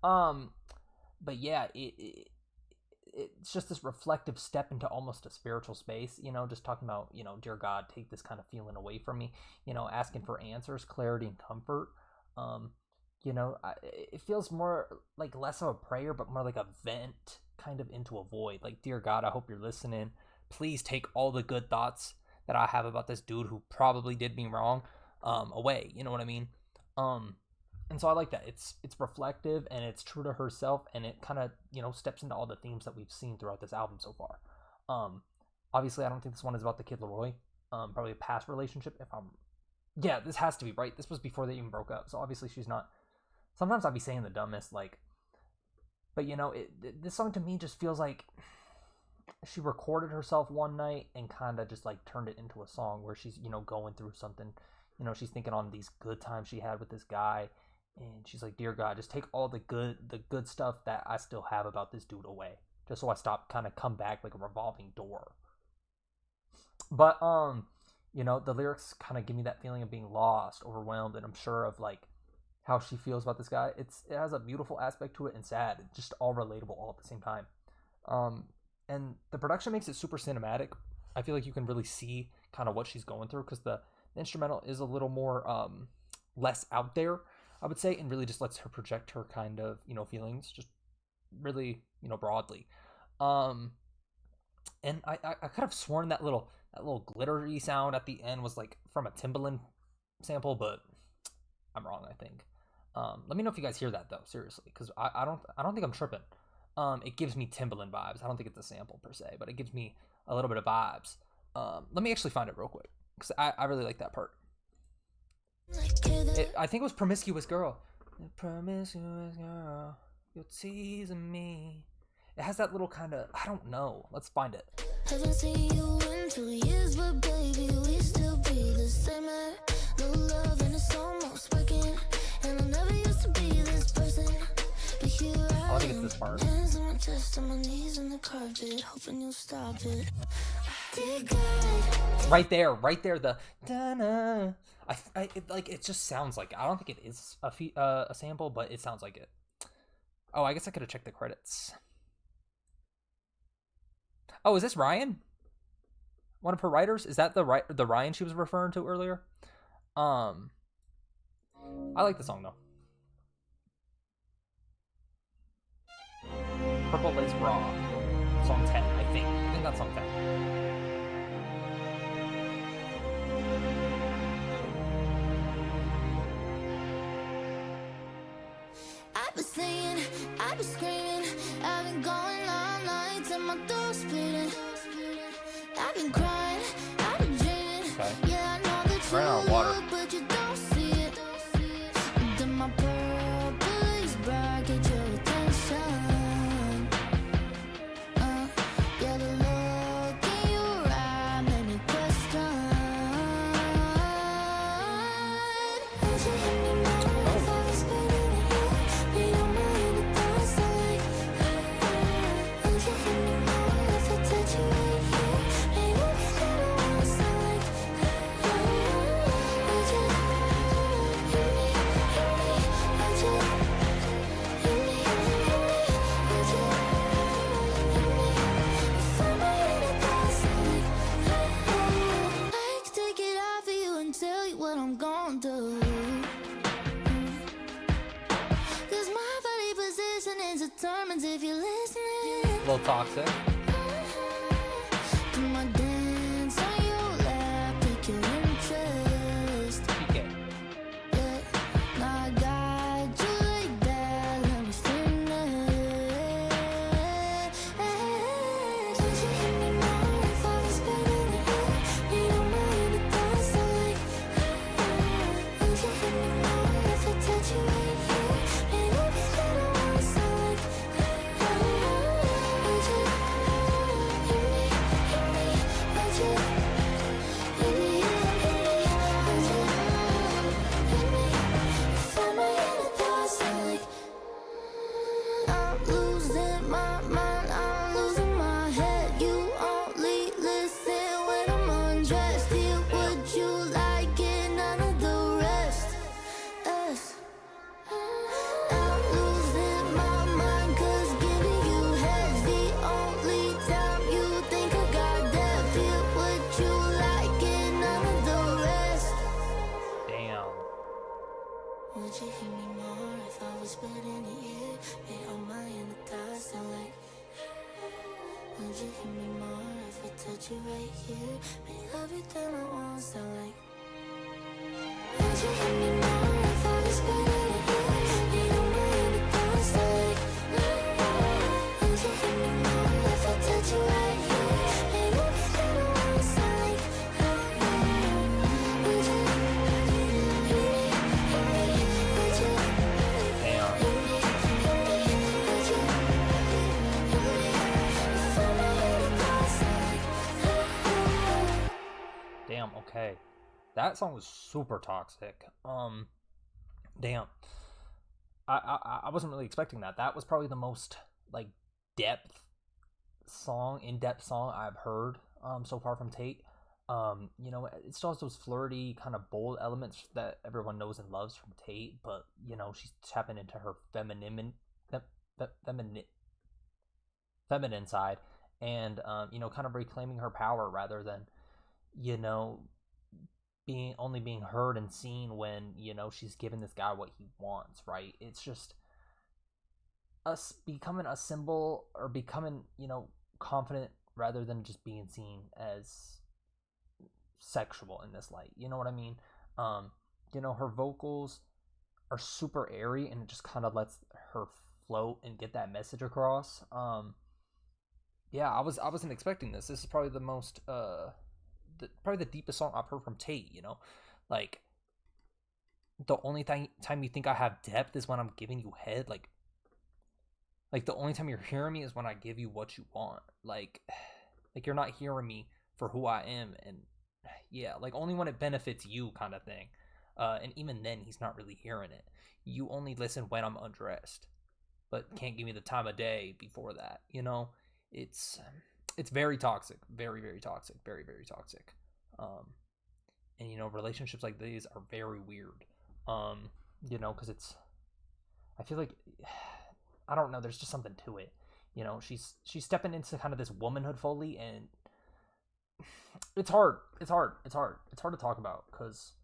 But yeah, it's just this reflective step into almost a spiritual space, just talking about, dear God, take this kind of feeling away from me, asking for answers, clarity, and comfort. It feels more like less of a prayer, but more like a vent kind of into a void. Like, dear God, I hope you're listening. Please take all the good thoughts that I have about this dude who probably did me wrong, away. You know what I mean? And so I like that. It's reflective and it's true to herself, and it kind of, steps into all the themes that we've seen throughout this album so far. Obviously, I don't think this one is about the Kid Laroi. Probably a past relationship. Yeah, this has to be, right? This was before they even broke up, so obviously she's not. Sometimes I'll be saying the dumbest, but this song to me just feels like she recorded herself one night and kind of just turned it into a song where she's going through something. She's thinking on these good times she had with this guy, and she's like, dear God, just take all the good stuff that I still have about this dude away, just so I stop, kind of come back like a revolving door. But the lyrics kind of give me that feeling of being lost, overwhelmed, and I'm sure of like how she feels about this guy. It has a beautiful aspect to it and sad, just all relatable all at the same time. And the production makes it super cinematic. I feel like you can really see kind of what she's going through because the instrumental is a little more less out there, I would say, and really just lets her project her kind of feelings just really broadly. And I could have sworn that little glittery sound at the end was like from a Timbaland sample, but I'm wrong, I think. Let me know if you guys hear that though, seriously, because I don't think I'm tripping. It gives me Timbaland vibes. I don't think it's a sample per se, but it gives me a little bit of vibes. Let me actually find it real quick because I really like that part. I think it was Promiscuous Girl. Promiscuous Girl, you're teasing me. It has that little kind of, I don't know. Let's find it. Haven't seen you in 2 years, but baby, we still be the same. No love and it's almost working. And I never used to be this person. But here I think it's this part. Hands on my chest, on my knees in the carpet, hoping you'll stop it. Right there, the da-na. It just sounds like it. I don't think it is a sample, but it sounds like it. Oh, I guess I could have checked the credits. Oh, is this Ryan? One of her writers? Is that the Ryan she was referring to earlier? I like the song though. Purple Lace Bra. Song 10, I think. I think that's song 10. I've been singing, I've been screaming, I've been going all night till my throat's bleeding. I've been crying, I've been dreaming. Okay. Yeah, I know that you Ran out of water. look, but you don't see it. Then my purple lace bra get your attention. Yeah, the look in your eye made me question. Would you hit me more if I was better than you? Me on my inner thoughts, I like. Would you hit me more if I touch you right here? Ain't no better ones, I like. Would you hit me? Would you hit me? Would you hit me? If I'm inner thoughts, I like. I could take it off of you and tell you what I'm gon' do. Cause my body position determines if you're listening. A little toxic. Put my dance on your lap, pick your interest. PK. Yeah, now I got you like that, let me finish. Would you hit me more if I was better than you? You know my inner thoughts, I like. Would you hit me more if I touch you right here? Ain't no better ones, I like. Would you hit me? Would you hit me? Hit me, would you hit me? If I'm inner thoughts, I like. I'm losing my mind, I'm losing my head. You only listen when I'm undressed. Hear what you like and none of the rest. Us. I'm losing my mind, cause giving you head's the only time you think I got depth. Hear what you like and none of the rest. Damn. Would you hit me more if I was better than you? Made all my inner thoughts, I like. Would you hit me more if I touch you right here? Made everything I want, I like. Would you hit me more if I was better than you? Made all my inner thoughts, I like. Would you hit me more if I touch you right here? Made everything I want, I like. Would you hit me? Would you? Damn. Damn, okay. That song was super toxic. Damn. I wasn't really expecting that. That was probably the most like in-depth song I've heard so far from Tate. You know, it still has those flirty, kind of bold elements that everyone knows and loves from Tate, but you know, she's tapping into her feminine, feminine side, and you know, kind of reclaiming her power rather than, you know, being heard and seen when, you know, she's giving this guy what he wants, right? It's just us becoming a symbol, or becoming, you know, confident rather than just being seen as sexual in this light. You know what I mean? You know, her vocals are super airy, and it just kind of lets her float and get that message across. Yeah, I wasn't expecting this. This is probably the most probably the deepest song I've heard from Tate. You know, like the only time you think I have depth is when I'm giving you head. Like the only time you're hearing me is when I give you what you want. Like you're not hearing me for who I am, and yeah, like only when it benefits you, kind of thing. And even then, he's not really hearing it. You only listen when I'm undressed, but can't give me the time of day before that. You know, it's very toxic, very toxic, very toxic. And you know, relationships like these are very weird. You know, because I feel like, I don't know, there's just something to it. You know, she's stepping into kind of this womanhood fully, and it's hard to talk about, because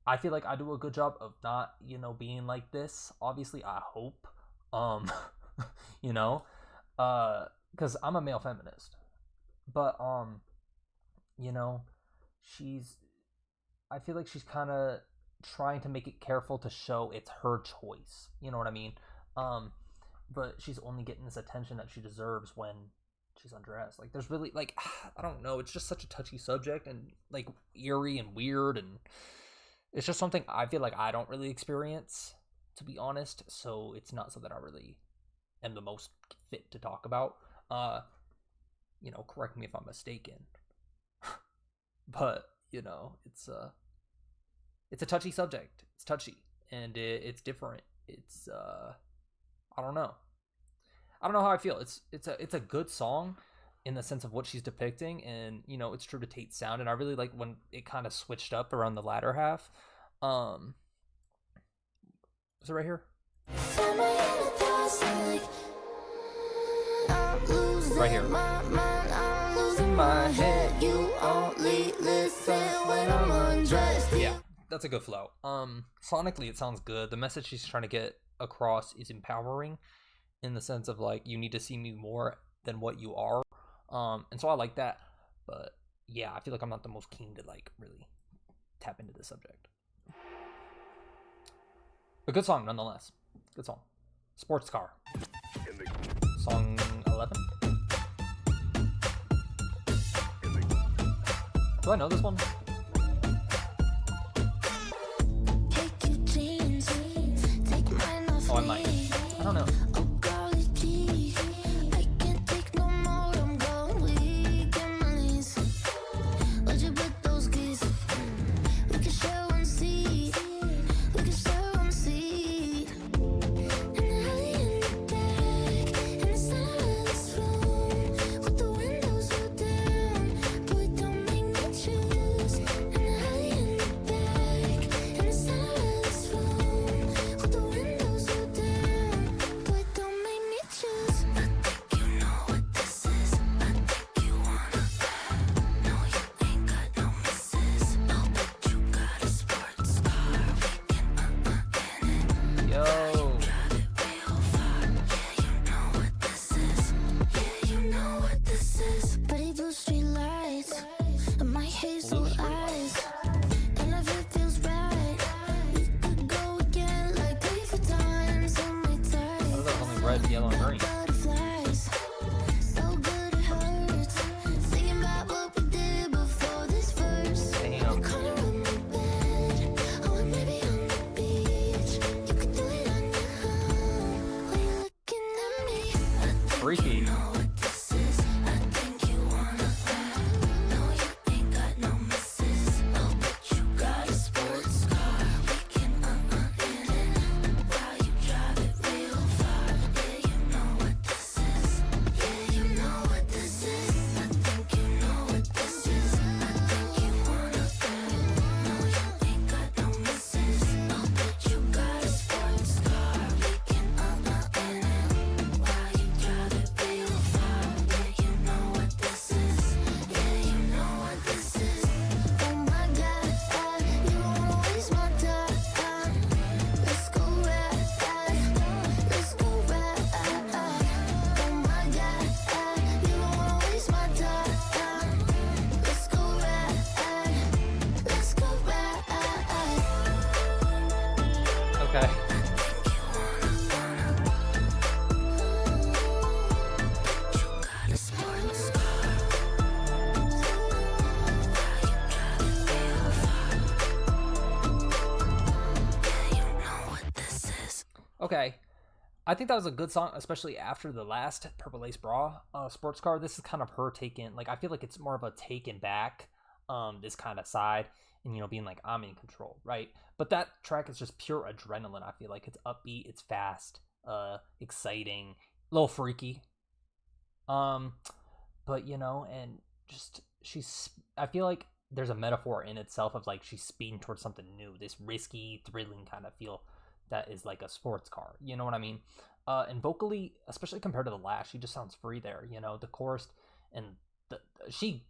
I feel like I do a good job of not, you know, being like this. Obviously, I hope, you know, because I'm a male feminist, but you know, I feel like she's kind of trying to make it careful to show it's her choice. You know what I mean? But she's only getting this attention that she deserves when she's undressed. Like, there's really, like, I don't know, it's just such a touchy subject, and like eerie and weird, and it's just something I feel like I don't really experience, to be honest. So it's not something I really am the most fit to talk about. You know, correct me if I'm mistaken. But, you know, it's a touchy subject. It's touchy, and it's different. It's I don't know how I feel. It's a good song in the sense of what she's depicting, and you know, it's true to Tate's sound, and I really like when it kind of switched up around the latter half. Is it right here? Right here. My head, you only listen when I'm undressed. Yeah, that's a good flow. Sonically, it sounds good. The message she's trying to get across is empowering, in the sense of like, you need to see me more than what you are. And so I like that. But yeah, I feel like I'm not the most keen to like really tap into this subject. But good song nonetheless. Good song. Sports Car. Song 11. Do I know this one? Oh, I might. I don't know. okay. I think that was a good song, especially after the last Purple Lace Bra sports car. This is kind of her taking, like, I feel like it's more of a taking back this kind of side and, you know, being like, I'm in control, right? But that track is just pure adrenaline. I feel like it's upbeat, it's fast, exciting, a little freaky. But, you know, and just I feel like there's a metaphor in itself of like she's speeding towards something new, this risky, thrilling kind of feel that is like a sports car. You know what I mean? And vocally, especially compared to the last, she just sounds free there. You know, the chorus and she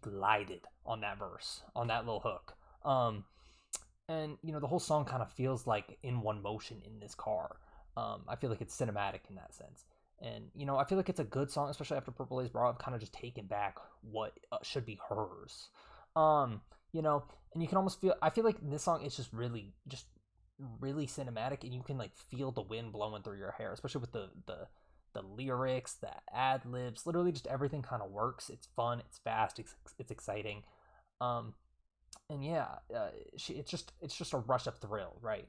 glided on that verse, on that little hook. And you know, the whole song kind of feels like in one motion in this car. I feel like it's cinematic in that sense. And, you know, I feel like it's a good song, especially after Purple Lace Bra. I've kind of just taken back what should be hers. You know, and you can almost feel, I feel like this song is just really cinematic, and you can like feel the wind blowing through your hair, especially with the lyrics, the ad libs, literally just everything kind of works. It's fun, it's fast, it's exciting. And yeah, it's just a rush of thrill, right?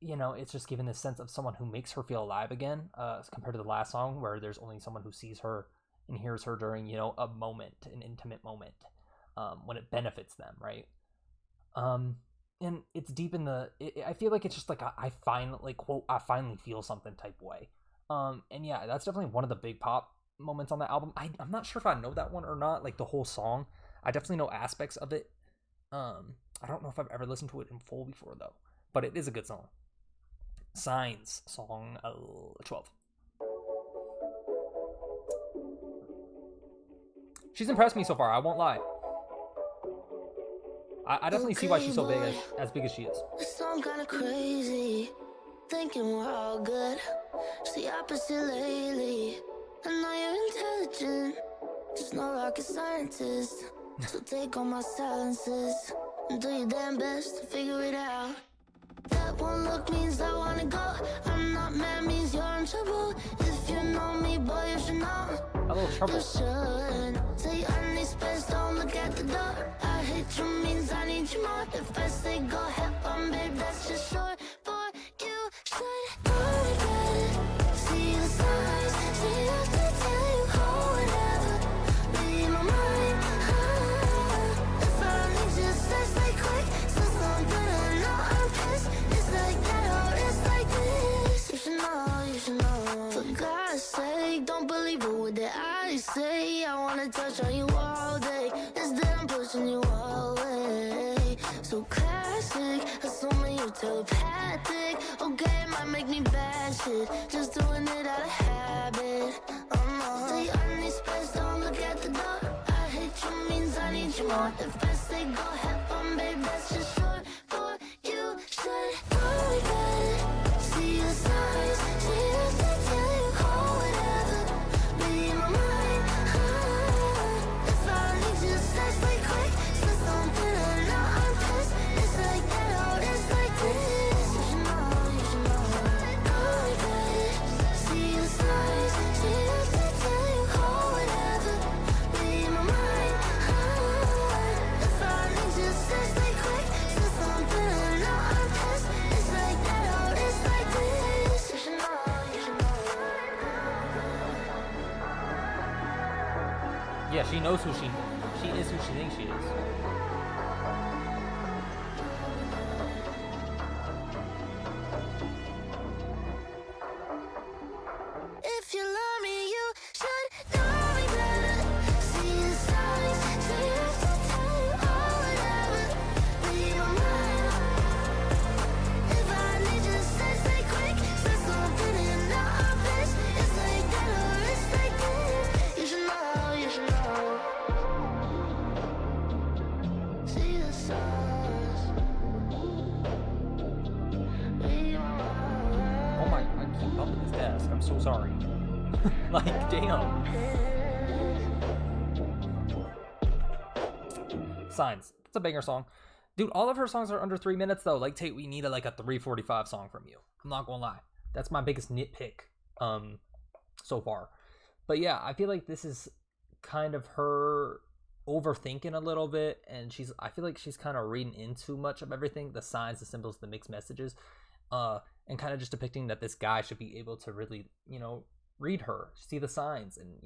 You know, it's just given this sense of someone who makes her feel alive again, as compared to the last song where there's only someone who sees her and hears her during, you know, a moment, an intimate moment, when it benefits them, right? And it's deep in I feel like it's just like I finally feel something type way. And yeah, that's definitely one of the big pop moments on that album. I'm not sure if I know that one or not, like the whole song. I definitely know aspects of it. I don't know if I've ever listened to it in full before though, but it is a good song. Signs, song 12. She's impressed me so far, I won't lie. I definitely see why she's so big, as big as she is. It's all kinda crazy, thinking we're all good. It's the opposite lately. I know you're intelligent, just no rocket scientist. So take all my silences and do your damn best to figure it out. That one look means I wanna go. I'm not mad means you're in trouble. If you know me, boy, you should know. A little trouble. You should. Say I need space, don't look at the door. I hate you means I need you more. If I say go have fun, babe, that's just short for you should regret it. See the signs, see what they tell you, oh, whatever. Be my mind. If I need you, say quick, say something I know I'm pissed. It's like that or it's like this. You should know. For God's sake, don't believe a word that I say. I wanna touch on you all day. Instead I'm pushing you away. So classic, assuming you're telepathic. Okay, might make me bad shit, just doing it out of habit. Say I need space, don't look at the door. I hate you means I need you more. If I say go have fun, babe, that's just short for you should regret it. See the signs, see what they tell you, oh, whatever. Be my mind. If I need you, say quick, say something I know I'm pissed. It's like that or it's like this. You should know. Go regret it. See the signs, see what they tell you, oh, whatever. Be my mind. If I need you, say quick, say something I know I'm pissed. It's like that or it's like this. You should know. Yeah, she knows who she is who she thinks she is. If you love me, you should know me better. See the signs, see what they tell you, oh, whatever. Be my mind. If I need you, say quick, say something and now I'm pissed. It's like that or it's like this. You should know. See the signs. Be my mind. Oh my, I keep bumping this desk. I'm so sorry. Like, damn. Signs. It's a banger song. Dude, all of her songs are under 3 minutes though. Like Tate, we need like a 3:45 song from you. I'm not gonna lie. That's my biggest nitpick so far. But yeah, I feel like this is kind of her overthinking a little bit, and I feel like she's kind of reading into much of everything, the signs, the symbols, the mixed messages. and kind of just depicting that this guy should be able to really, read her, see the signs, and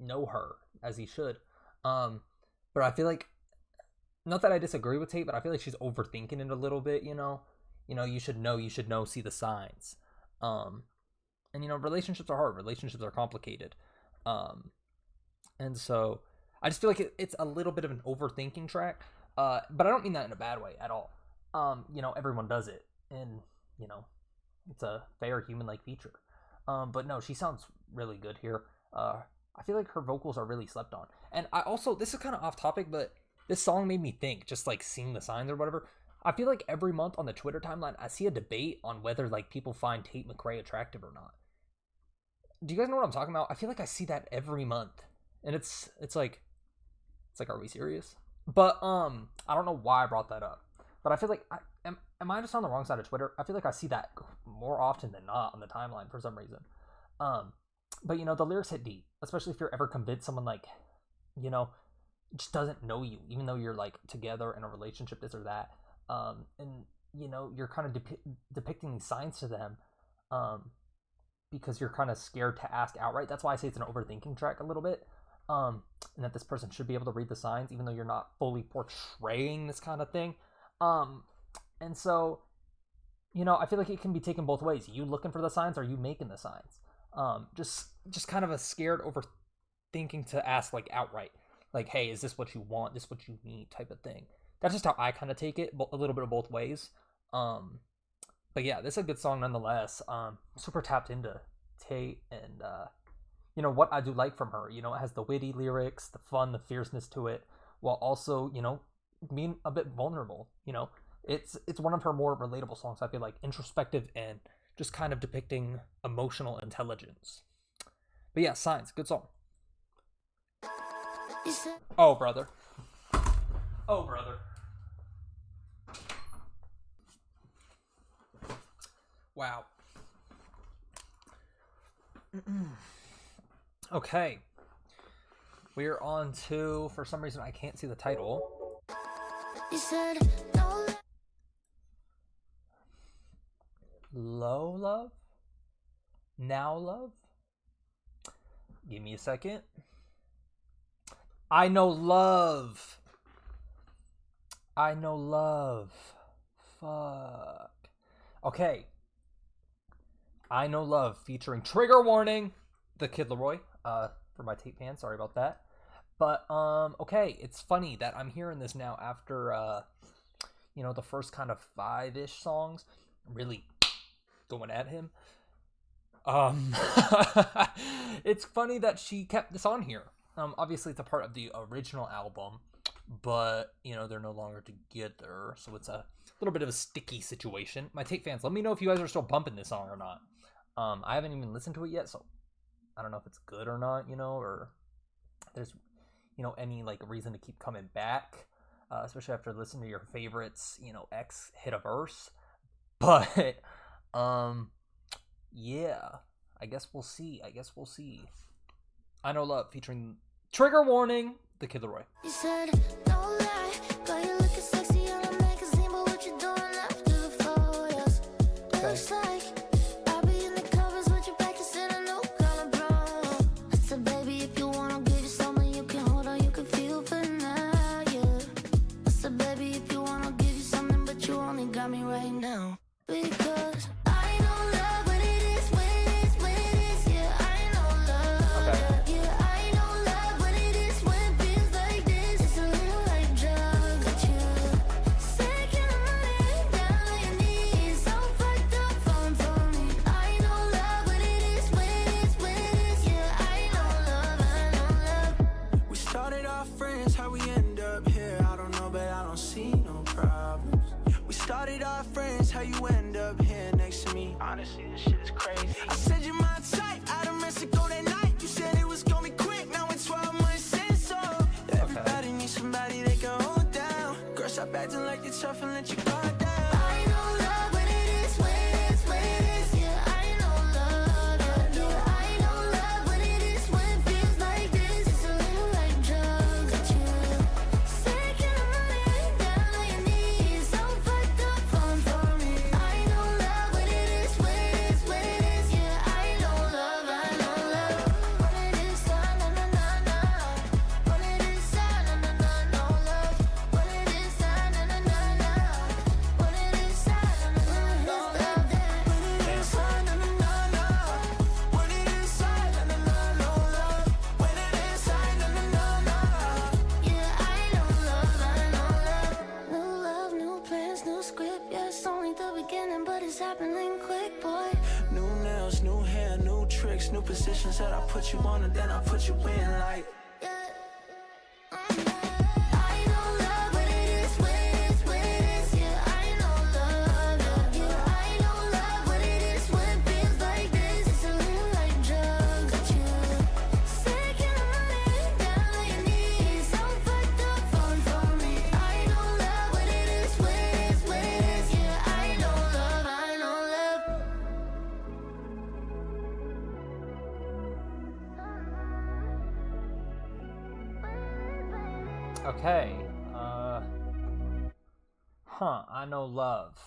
know her as he should. But I feel like, not that I disagree with Tate, but I feel like she's overthinking it a little bit. You should know, see the signs. And relationships are hard, relationships are complicated. And so I just feel like it's a little bit of an overthinking track. But I don't mean that in a bad way at all. Everyone does it, and it's a fair human-like feature. But no, she sounds really good here. I feel like her vocals are really slept on. And I also, this is kind of off topic, but this song made me think, just like seeing the signs or whatever. I feel like every month on the Twitter timeline, I see a debate on whether like people find Tate McRae attractive or not. Do you guys know what I'm talking about? I feel like I see that every month, and it's like, are we serious? But I don't know why I brought that up, but I feel like am I just on the wrong side of Twitter? I feel like I see that more often than not on the timeline for some reason. But the lyrics hit deep, especially if you're ever convinced someone like, just doesn't know you, even though you're like together in a relationship, this or that. And you're kind of depicting these signs to them, because you're kind of scared to ask outright. That's why I say it's an overthinking track a little bit. And that this person should be able to read the signs, even though you're not fully portraying this kind of thing. And so, I feel like it can be taken both ways. You looking for the signs, or you making the signs? Just kind of a scared overthinking to ask like outright, like, hey, is this what you want? This what you need? Type of thing. That's just how I kind of take it, a little bit of both ways. But yeah, this is a good song nonetheless. Super tapped into Tate, and what I do like from her. It has the witty lyrics, the fun, the fierceness to it, while also being a bit vulnerable. It's one of her more relatable songs. I feel like introspective and just kind of depicting emotional intelligence. But yeah, Signs, good song. Oh brother. Wow. Okay. We're on to, for some reason I can't see the title. You said no. Low Love? Now Love? Give me a second. I know love. Fuck. Okay. I Know Love featuring Trigger Warning, the Kid Laroi. For my Tate fans, sorry about that. But okay, it's funny that I'm hearing this now after the first kind of 5-ish songs really going at him. It's funny that she kept this on here. Obviously it's a part of the original album, but they're no longer together, so it's a little bit of a sticky situation. My Tate fans, let me know if you guys are still bumping this song or not. I haven't even listened to it yet, so I don't know if it's good or not, or if there's any like reason to keep coming back, especially after listening to your favorites, X hit a verse. But yeah, I guess we'll see. I Know Love featuring Trigger Warning, the Kid Laroi. You said no lie, girl, you looking sexy on a magazine, but what you doing after the photos? Looks like I'll be in the covers with you practicing a new color brown. I said, baby, if you wanna give you something you can hold on, you can feel for now, yeah. I said, baby, if you wanna give you something, but you only got me right now. Because I know love, but it is when it is, yeah, I know love. Okay. Yeah, I know love, but it is when it feels like this. It's a little like drugs, but you happening quick, boy. New nails, new hair, new tricks, new positions that I put you on and then I put you in like. Yeah. I know love, what it is, what it is, what it is. Yeah, I know love, yeah. I know love, what it is, what it feels like this. It's a little like drugs, got you sick and running down on your knees. So fucked up for me. I know love, what it is, what it is, what it is. Yeah, I know love, I know love. Okay. I know love.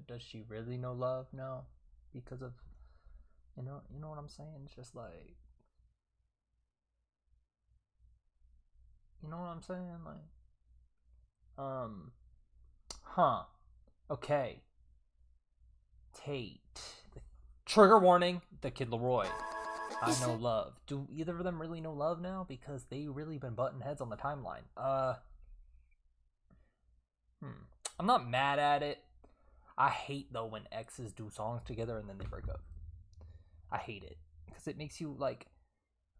Does she really know love? No, because of you know what I'm saying. It's just like you know what I'm saying, like okay. Tate. Trigger warning. The Kid Leroy. I know love. Do either of them really know love now? Because they really been butting heads on the timeline. I'm not mad at it. I hate though when exes do songs together and then they break up. I hate it because it makes you like,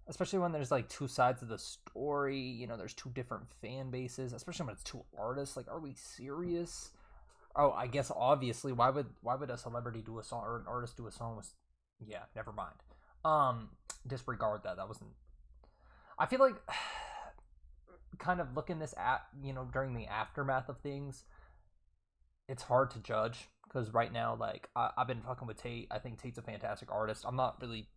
especially when there's like two sides of the story. You know, there's two different fan bases. Especially when it's two artists. Like, are we serious? Oh, I guess obviously, why would a celebrity do a song or an artist do a song with? Yeah, never mind. Disregard that. That wasn't. I feel like kind of looking this at during the aftermath of things, it's hard to judge because right now, like I've been fucking with Tate. I think Tate's a fantastic artist. I'm not really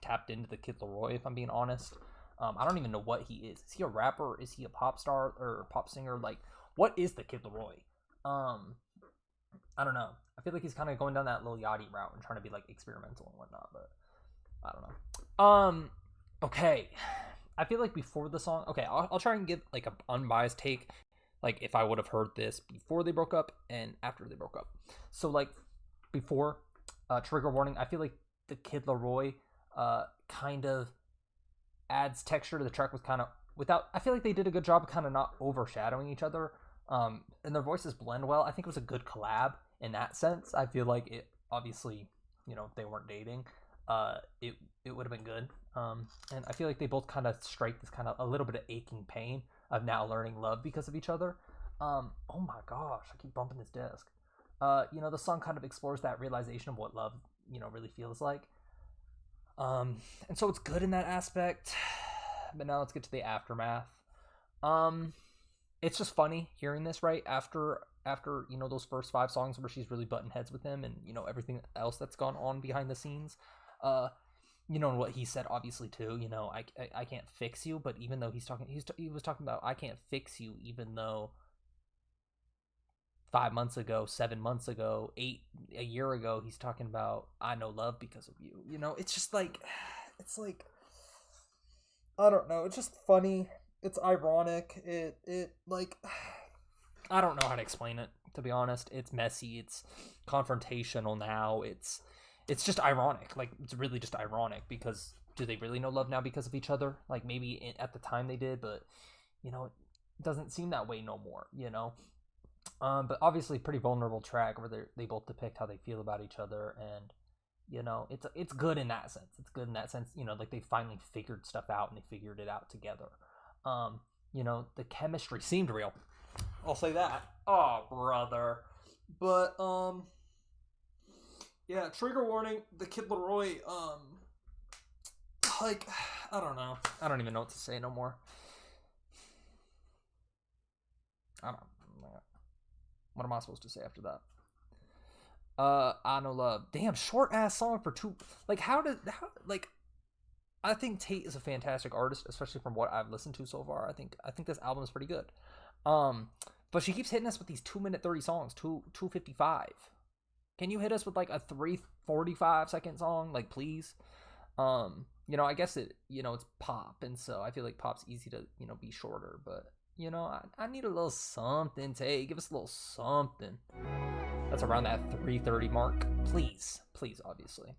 tapped into the Kid Leroy if I'm being honest. I don't even know what he is. Is he a rapper? Is he a pop star or a pop singer? Like, what is the Kid Leroy? I don't know. I feel like he's kind of going down that Lil Yachty route and trying to be like experimental and whatnot, but I don't know. Okay. I feel like before the song, okay, I'll try and give like an unbiased take, like if I would have heard this before they broke up and after they broke up. So like before, trigger warning, I feel like the Kid Leroy kind of adds texture to the track with kind of without. I feel like they did a good job of kind of not overshadowing each other. And their voices blend well. I think it was a good collab in that sense. I feel like it obviously, if they weren't dating, it would have been good. And I feel like they both kind of strike this kind of a little bit of aching pain of now learning love because of each other. Oh my gosh, I keep bumping this desk. The song kind of explores that realization of what love, really feels like. And so it's good in that aspect. But now let's get to the aftermath. It's just funny hearing this right after those first 5 songs where she's really butting heads with him and everything else that's gone on behind the scenes. And what he said obviously too. I can't fix you, but even though he was talking about I can't fix you, even though 5 months ago, 7 months ago, a year ago, he's talking about I know love because of you. It's just like it's like I don't know. It's just funny. It's ironic. It like I don't know how to explain it, to be honest. It's messy. It's confrontational now. It's just ironic. Like, it's really just ironic because do they really know love now because of each other? Like, maybe at the time they did, but it doesn't seem that way no more. But obviously, pretty vulnerable track where they both depict how they feel about each other, and it's good in that sense. It's good in that sense. Like they finally figured stuff out and they figured it out together. The chemistry seemed real. I'll say that. Oh, brother. But, yeah, trigger warning, the Kid Leroy, like, I don't know. I don't even know what to say no more. What am I supposed to say after that? I Know Love. Damn, short-ass song for 2, like, I think Tate is a fantastic artist, especially from what I've listened to so far. I think this album is pretty good. But she keeps hitting us with these 2-minute 30 songs, 2:55. Can you hit us with like a 3:45-second song, like please? I guess it's pop, and so I feel like pop's easy to be shorter. But I need a little something. Tate, give us a little something. That's around that 3:30 mark, please, obviously.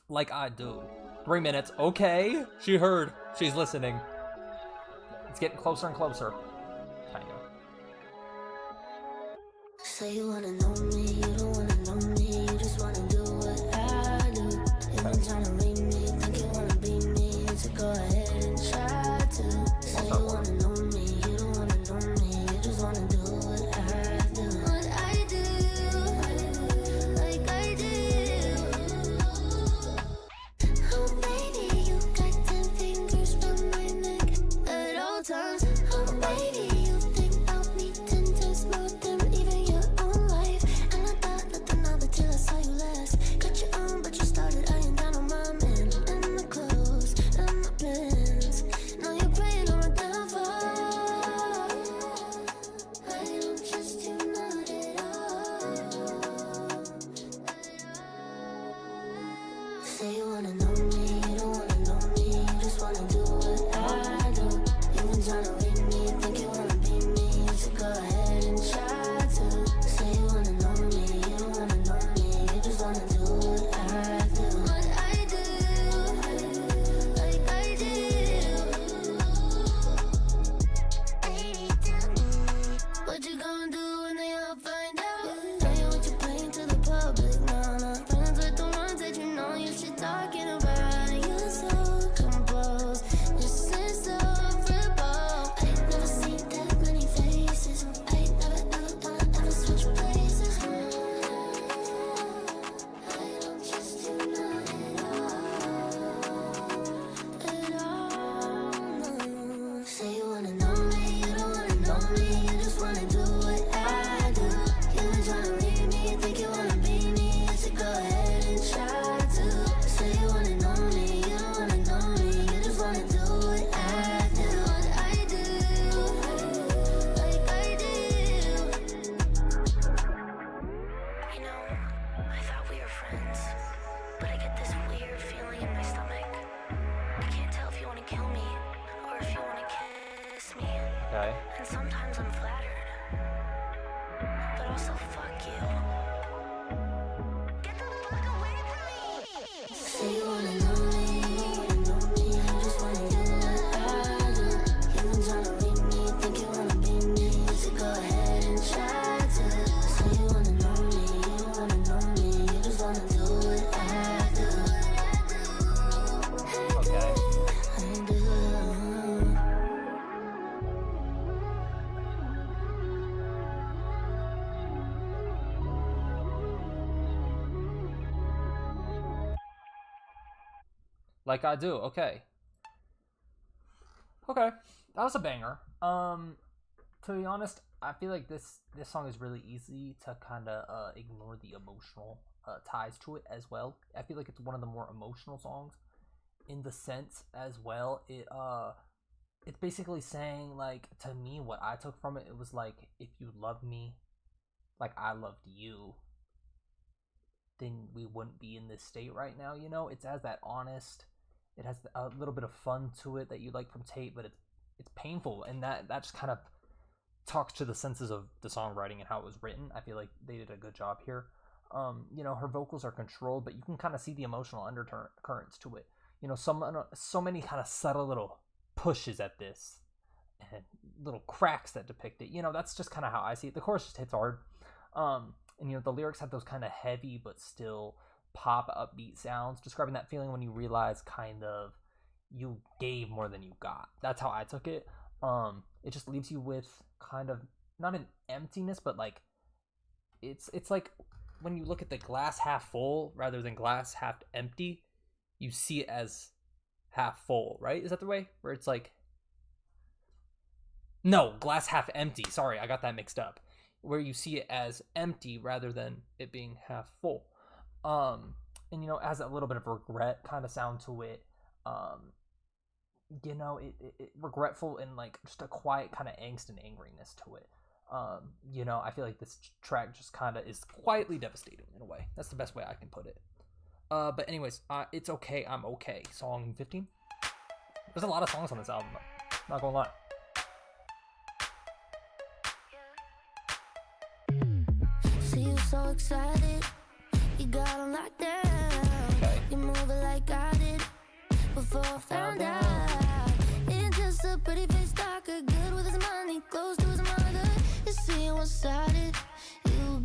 Like I do. 3 minutes. Okay. She heard. She's listening. It's getting closer and closer. Kind of. Say you wanna know me, you don't wanna know me, you just wanna do what I do. You been tryna read me, think you wanna be me, so go ahead and try to. Say you wanna know me, you don't wanna know me, you just wanna do what I do. What I do, like I do. Oh baby, you got 10 fingers round my neck at all times. Oh baby, you think about me 10 times more than even your own life. And I thought nothing of it till I saw you last. Got your own, but you started eyeing down on my man and my clothes and my plans. Now you're praying on my downfall. I don't trust you, not at all. Say you wanna know me, you don't wanna know me, you just wanna do what I do. You been tryna read me, think you wanna be me, so go ahead and try to. Say you wanna know me, you don't wanna know me, you just wanna do what I do. What I do, like I do. Baby, tell me, what you gonna do when they all find out? Tell you what you're playing to the public, nah. Friends with the ones that you know you should talking about. You're so composed, your sense of rebel. I ain't never seen that many faces. I ain't never switch places. I don't trust you, not at all. No. Say you wanna know me, you don't wanna know me, you just wanna do what I do. You been tryna read me, think you wanna be me, so go ahead and try to. Say you wanna know me, you don't wanna know me, you just wanna do what I do. What I do, like I do. You know, I thought we were friends, but I get this weird feeling in my stomach. I can't tell if you want to kill me or if you want to kiss me. Okay. And sometimes I'm flattered, but also fuck you. Get the fuck away from me! Say you wanna know me, you don't wanna know me, you just wanna do what I do. You been tryna read me, think you wanna be me, so go ahead and try to. Say you wanna know me, you don't wanna know me, you just wanna do what I do. Okay. I do. Like I do. Okay. Okay. That was a banger. To be honest, I feel like this song is really easy to kind of ignore the emotional ties to it as well. I feel like it's one of the more emotional songs in the sense as well. It's basically saying, like, to me, what I took from it, it was like, if you love me like I loved you, then we wouldn't be in this state right now. You know, it has that honest, it has a little bit of fun to it that you like from Tate, but it's painful, and that just kind of talks to the senses of the songwriting and how it was written. I feel like they did a good job here. You know, her vocals are controlled, but you can kind of see the emotional undercurrents to it. You know, so many kind of subtle little pushes at this and little cracks that depict it. You know, that's just kind of how I see it. The chorus just hits hard. And you know, the lyrics have those kind of heavy but still pop upbeat sounds, describing that feeling when you realize kind of you gave more than you got. That's how I took it. It just leaves you with kind of not an emptiness, but like it's like when you look at the glass half full rather than glass half empty, you see it as half full, right? Is that the way where it's like, no, glass half empty. Sorry, I got that mixed up. Where you see it as empty rather than it being half full. And you know, it has a little bit of regret kind of sound to it. You know, it regretful and like just a quiet kind of angst and angriness to it. You know, I feel like this track just kind of is quietly devastating in a way. That's the best way I can put it. But anyways, It's Okay, I'm Okay, song 15. There's a lot of songs on this album, not gonna lie. See you so excited, you got on lockdown. Okay. You move it like I did before I found out. Ain't just a pretty face talker, good with his money, close to his mother. You see what's started, you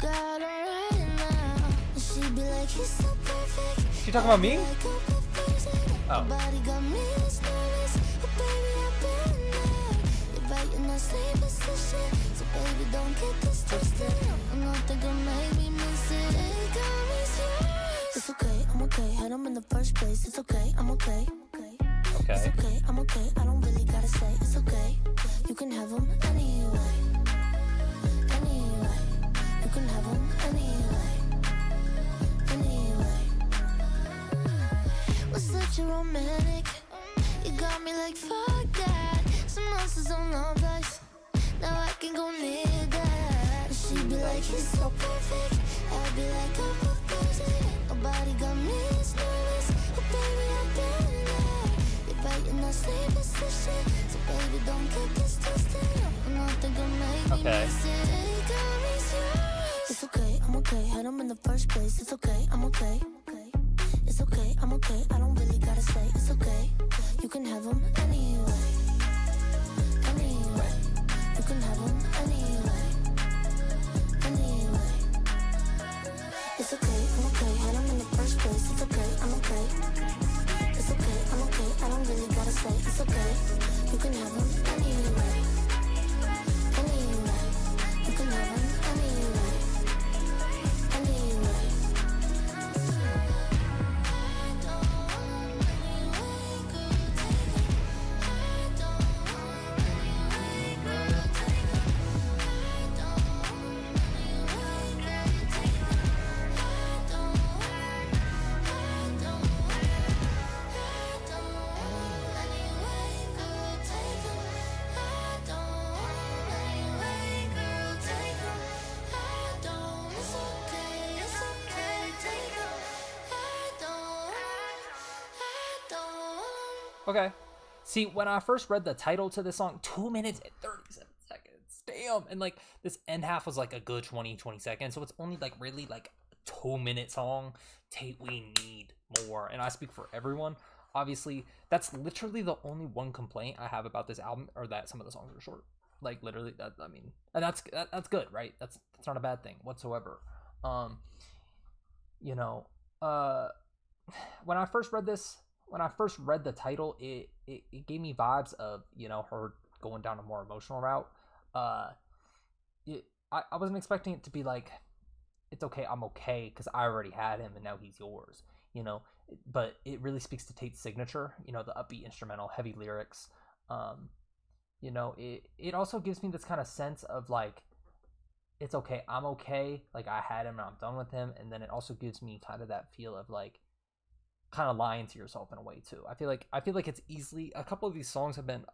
be like, he's so perfect. She talking about me? Like a perversion. Oh. Body got me nervous. But baby, I've been there. You're biting that same position. So baby, don't get this twisted. I'm not thinking maybe miss it. Ain't got me serious. It's okay, I'm okay. Had him in the first place. It's okay, I'm okay. It's Okay. okay, I'm okay. I don't really gotta say it's okay. You can have him anyway. Anyway. You can have him anyway. Anyway. Was such a romantic. You got me like fuck that. Some monsters on love life. Now I can go near that. She'd be like, he's so perfect. I'd be like, I'm perverted. Nobody got me as nervous. But baby, I've been there. You're biting that same position. So baby, don't get this twisted. I'm not thinking maybe Okay. miss it. Ain't got me serious. It's okay, I'm okay. Had him in the first place. It's okay, I'm okay. It's okay, I'm okay. I don't really gotta say it's okay. You can have him anyway. Anyway. You can have him anyway. Anyway. It's okay, I'm okay. Had him in the first place. It's okay, I'm okay. It's okay, I'm okay. I don't really gotta say it's okay. You can have him anyway. Anyway. You can have him anyway. Anyway. Okay. See, when I first read the title to this song, 2 minutes and 37 seconds. Damn. And like this end half was like a good 20 seconds. So it's only like really like a 2-minute song. Tate, we need more. And I speak for everyone. Obviously, that's literally the only one complaint I have about this album, or that some of the songs are short. Like literally, that I mean, and that's good, right? That's not a bad thing whatsoever. You know, when I first read the title, it gave me vibes of, you know, her going down a more emotional route. I wasn't expecting it to be like, it's okay, I'm okay, because I already had him and now he's yours, you know. But it really speaks to Tate's signature, you know, the upbeat instrumental, heavy lyrics. You know, it also gives me this kind of sense of like, it's okay, I'm okay, like I had him and I'm done with him. And then it also gives me kind of that feel of like, kind of lying to yourself in a way too. I feel like it's easily, a couple of these songs have been,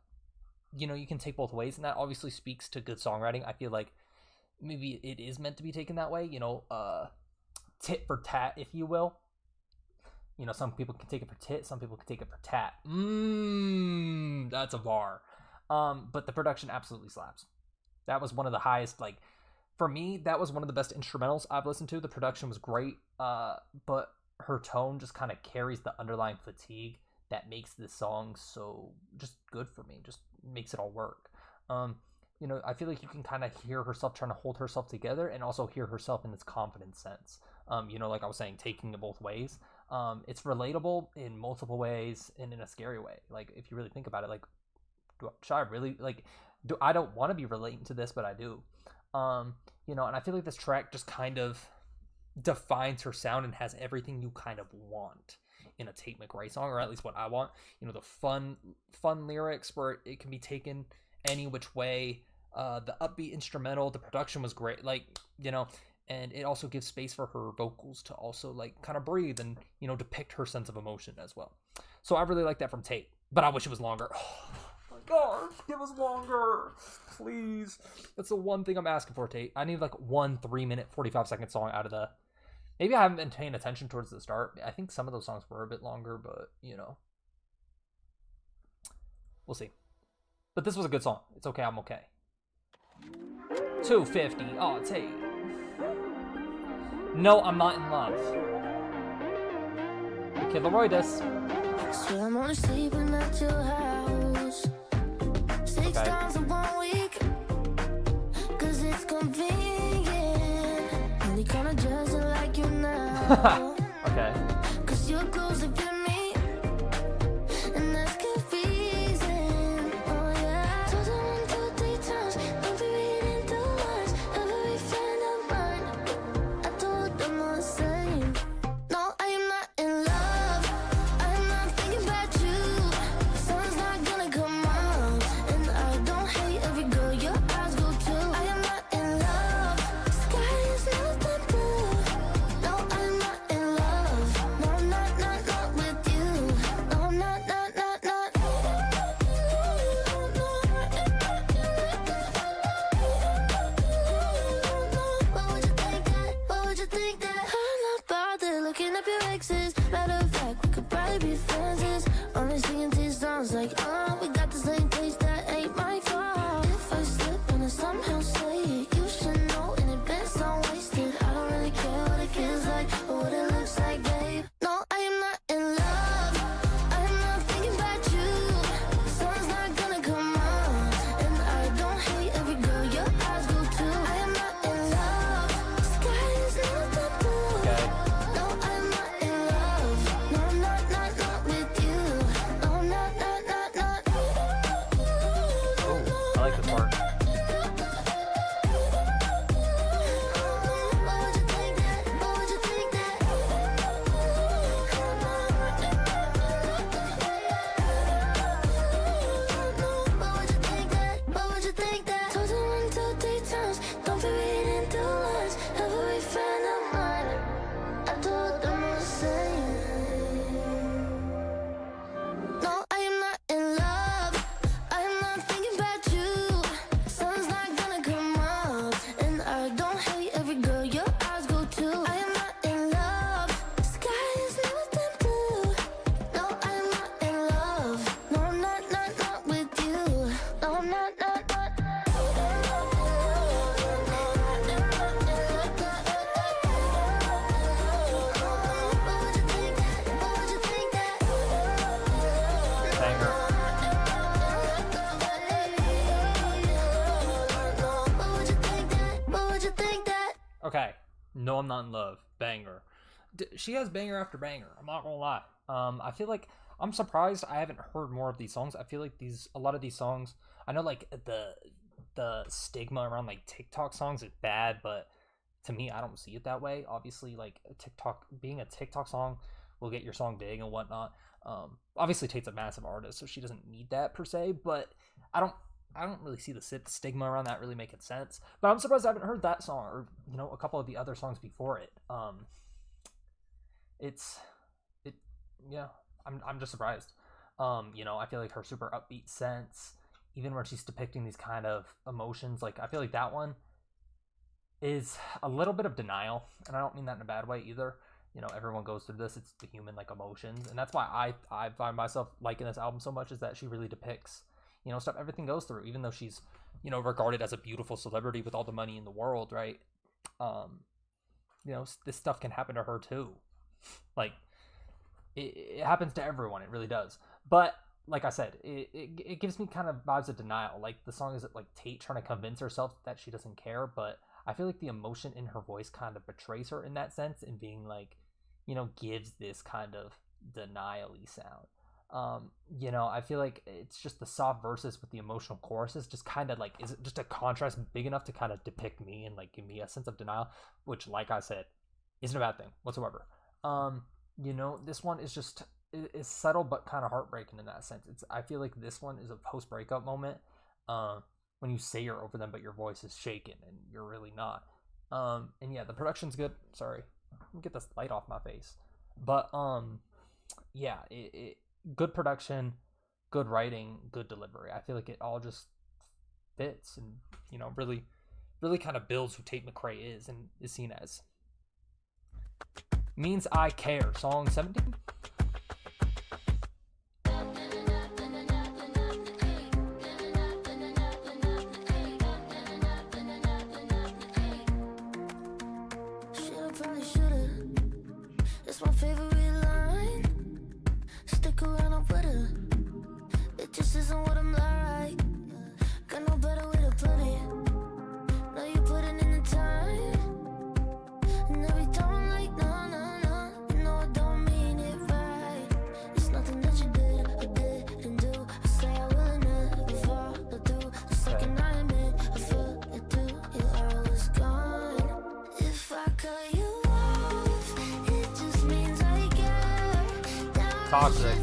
you know, you can take both ways, and that obviously speaks to good songwriting. I feel like maybe it is meant to be taken that way, you know, tit for tat, if you will. You know, some people can take it for tit, some people can take it for tat. That's a bar. But the production absolutely slaps. That was one of the highest, like, for me, that was one of the best instrumentals I've listened to. The production was great, but her tone just kind of carries the underlying fatigue that makes this song so just good for me, just makes it all work. You know, I feel like you can kind of hear herself trying to hold herself together and also hear herself in this confident sense. You know, like I was saying, taking it both ways. It's relatable in multiple ways and in a scary way. Like, if you really think about it, like, should I really, like, I don't want to be relating to this, but I do. You know, and I feel like this track just kind of defines her sound and has everything you kind of want in a Tate McRae song, or at least what I want. You know, the fun lyrics where it can be taken any which way, the upbeat instrumental, the production was great, like, you know, and it also gives space for her vocals to also like kind of breathe and, you know, depict her sense of emotion as well. So I really like that from Tate, but I wish it was longer. Oh my gosh, give us longer, please. That's the one thing I'm asking for, Tate. I need like 1 3-minute 45-second song out of the, maybe I haven't been paying attention towards the start. I think some of those songs were a bit longer, but, you know, we'll see. But this was a good song. It's okay, I'm okay. 250. Oh, Tate. No, I'm not in love. Kid Leroy this. So I'm only sleeping at your house 6 times in 1 week, 'cause it's convenient. Only kinda dressing like you now. Okay. Cause your clothes they fit me, and that's confusing. Oh yeah. Told her 1, 2, 3 times, don't be reading the lines. Every friend of mine, I told them all the same. No, I am not in love. I am not thinking about you. Sun's not gonna come out, and I don't hate every girl your eyes go to. I am not in love. Sky is never that blue. No, I'm not in love. No, I'm not with you. No, I'm not. What would you think that? What would you think that? I'm not bothered looking up your exes. Matter of fact, we could probably be friends. Only singing these songs like, we got the same taste, that ain't my fault. If I slip and I somehow say it, you should know in advance I'm wasted. I don't really care what it feels like or what it looks like, babe. No, I am not in love. I am not thinking about you. Sun's not gonna come out, and I don't hate every girl your eyes go to. I am not in love. Sky is never that blue. Okay. No, I'm not in love. No, I'm not with you. No, I'm not. Oh, I like this part. What would you think that? What would you think that? What would you think that? What would you think that? Told her 1, 2, 3 times, don't be reading the lines. Every friend of mine, I told them all the same. No, I am not in love. I am not thinking about you. Sun's not gonna come out, and I don't hate every girl your eyes go to. I am not in love. Sky is never that blue. No, I'm not in love. No, I'm not with you. No, I'm not. What would you think that? What would you think that? Banger. What would you think that? What would you think that? Okay. No, I'm not in love. Banger. She has banger after banger. I'm not gonna lie. I feel like I'm surprised I haven't heard more of these songs. I feel like a lot of these songs, I know like the stigma around like TikTok songs is bad, but to me, I don't see it that way. Obviously, like being a TikTok song will get your song big and whatnot. Obviously Tate's a massive artist, so she doesn't need that per se, but I don't really see the stigma around that really making sense. But I'm surprised I haven't heard that song or, you know, a couple of the other songs before it. Yeah, I'm just surprised. You know, I feel like her super upbeat sense, even when she's depicting these kind of emotions, like I feel like that one is a little bit of denial, and I don't mean that in a bad way either. You know, everyone goes through this. It's the human like emotions, and that's why I find myself liking this album so much, is that she really depicts, you know, stuff everything goes through, even though she's, you know, regarded as a beautiful celebrity with all the money in the world, right? You know, this stuff can happen to her too. Like it happens to everyone, it really does. But like I said, it gives me kind of vibes of denial. Like the song is like Tate trying to convince herself that she doesn't care, but I feel like the emotion in her voice kind of betrays her in that sense, and being like, you know, gives this kind of denial-y sound. You know, I feel like it's just the soft verses with the emotional choruses just kind of like, is it just a contrast big enough to kind of depict me and like give me a sense of denial, which like I said isn't a bad thing whatsoever. You know, this one is just is subtle but kind of heartbreaking in that sense. I feel like this one is a post breakup moment, when you say you're over them but your voice is shaken and you're really not. And yeah, the production's good. Sorry, let me get this light off my face. But yeah, it good production, good writing, good delivery. I feel like it all just fits, and you know, really kind of builds who Tate McRae is and is seen as. Means I Care, song 17. Probably shoulda. It's my favorite line. Stick around, I'm with her. It just isn't what I'm like. Got no better way to put it. Know you putting in the time. toxic.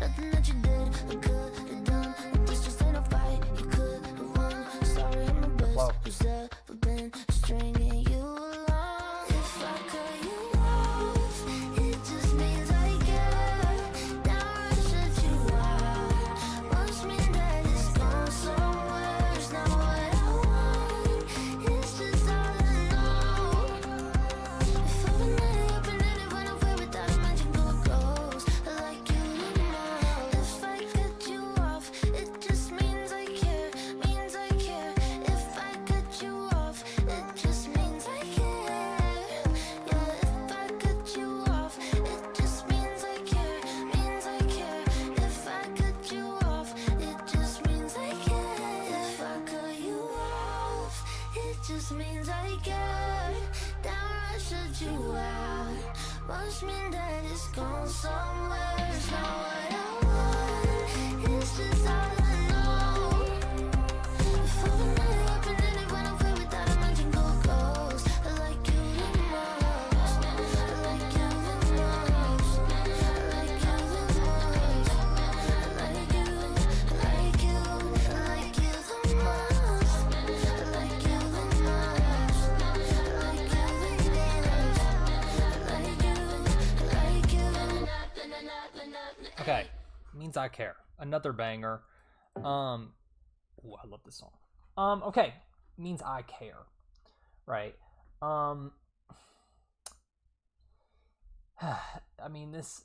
Nothing that you did or could have done. This just ain't a fight you could have won. Sorry, I'm the best who's ever been stringing you along. If I cut you off, it just means I care. Now I shut you out. Must mean that it's gone somewhere. It's not what I want. It's just all I know. If I would lay up and then it went away without a mention, go ghost. I like you. If I cut you off, it just means I care, means I care. If I cut you off, it just means I care. Yeah, if I cut you off, it just means I care, means I care. If I cut you off, it just means I care. If I cut you off, it just means I care. Down I shut you out. Must mean that it's gone somewhere. It's not what I want. It's just all I know. If I would lay up and then it went away without a mention, go ghost. I like you the most. I like you the most. I like you the most. I like you. I like you. I like you the most. I like you the most. I like you the most. Okay, means I care. Another banger. Ooh, I love this song. Okay, means I care. Right. I mean this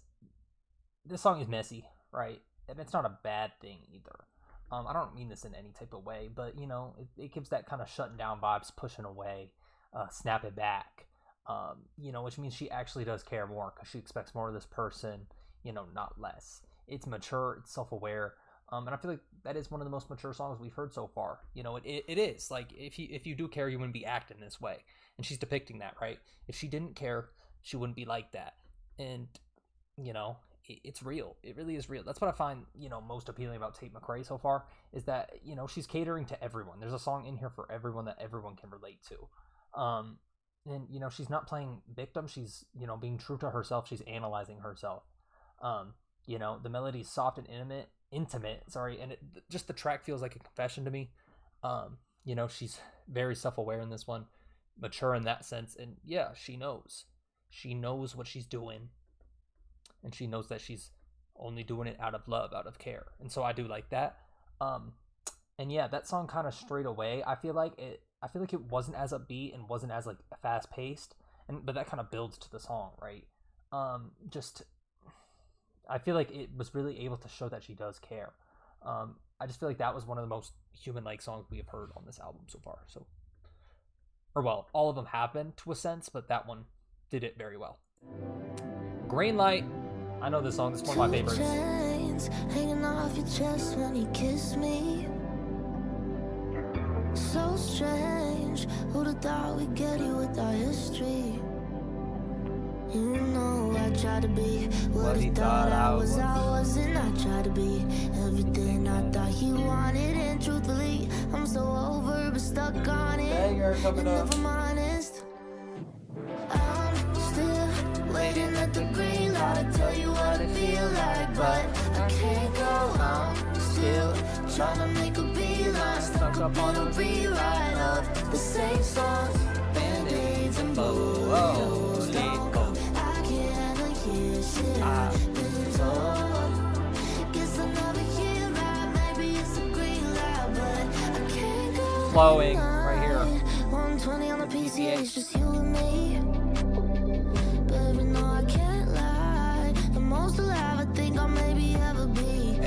song is messy, right? And it's not a bad thing either. I don't mean this in any type of way, but you know, it gives that kind of shutting down vibes, pushing away, snap it back. You know, which means she actually does care more because she expects more of this person, you know, not less. It's mature, it's self-aware, and I feel like that is one of the most mature songs we've heard so far. You know, it is like if you do care, you wouldn't be acting this way, and she's depicting that, right? If she didn't care, she wouldn't be like that, and you know, it's real. It really is real. That's what I find, you know, most appealing about Tate McRae so far is that, you know, she's catering to everyone. There's a song in here for everyone that everyone can relate to. And you know, she's not playing victim. She's, you know, being true to herself. She's analyzing herself. You know, the melody's soft and intimate, and just the track feels like a confession to me. You know, she's very self-aware in this one, mature in that sense, and yeah, she knows what she's doing, and she knows that she's only doing it out of love, out of care, and so I do like that. And yeah, that song kind of strayed away. I feel like it wasn't as upbeat and wasn't as like fast paced, but that kind of builds to the song, right? I feel like it was really able to show that she does care. I just feel like that was one of the most human-like songs we have heard on this album so far. So, or well, all of them have been to a sense, but that one did it very well. Green Light. I know this song. This is one of my favorites. Chains hanging off your chest when you kiss me. So strange. Who'd have thought we'd get you with our history? You know I tried to be what he thought I was. I wasn't. I tried to be everything I thought he wanted, and truthfully, I'm so over but stuck on it. And if I'm honest, I'm still waiting at the green light to tell you what I feel like, but I can't go on. Still trying to make a beeline, stuck up on a rewrite of the same songs, band-aids and bows. Flowing right here. 120 on the PCH, it's just you and me. Baby, no, I can't lie. The most alive I think I'll maybe ever be.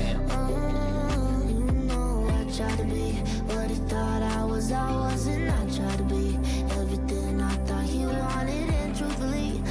You know I tried to be what he thought I was. I wasn't. I tried to be everything I thought he wanted, and truthfully,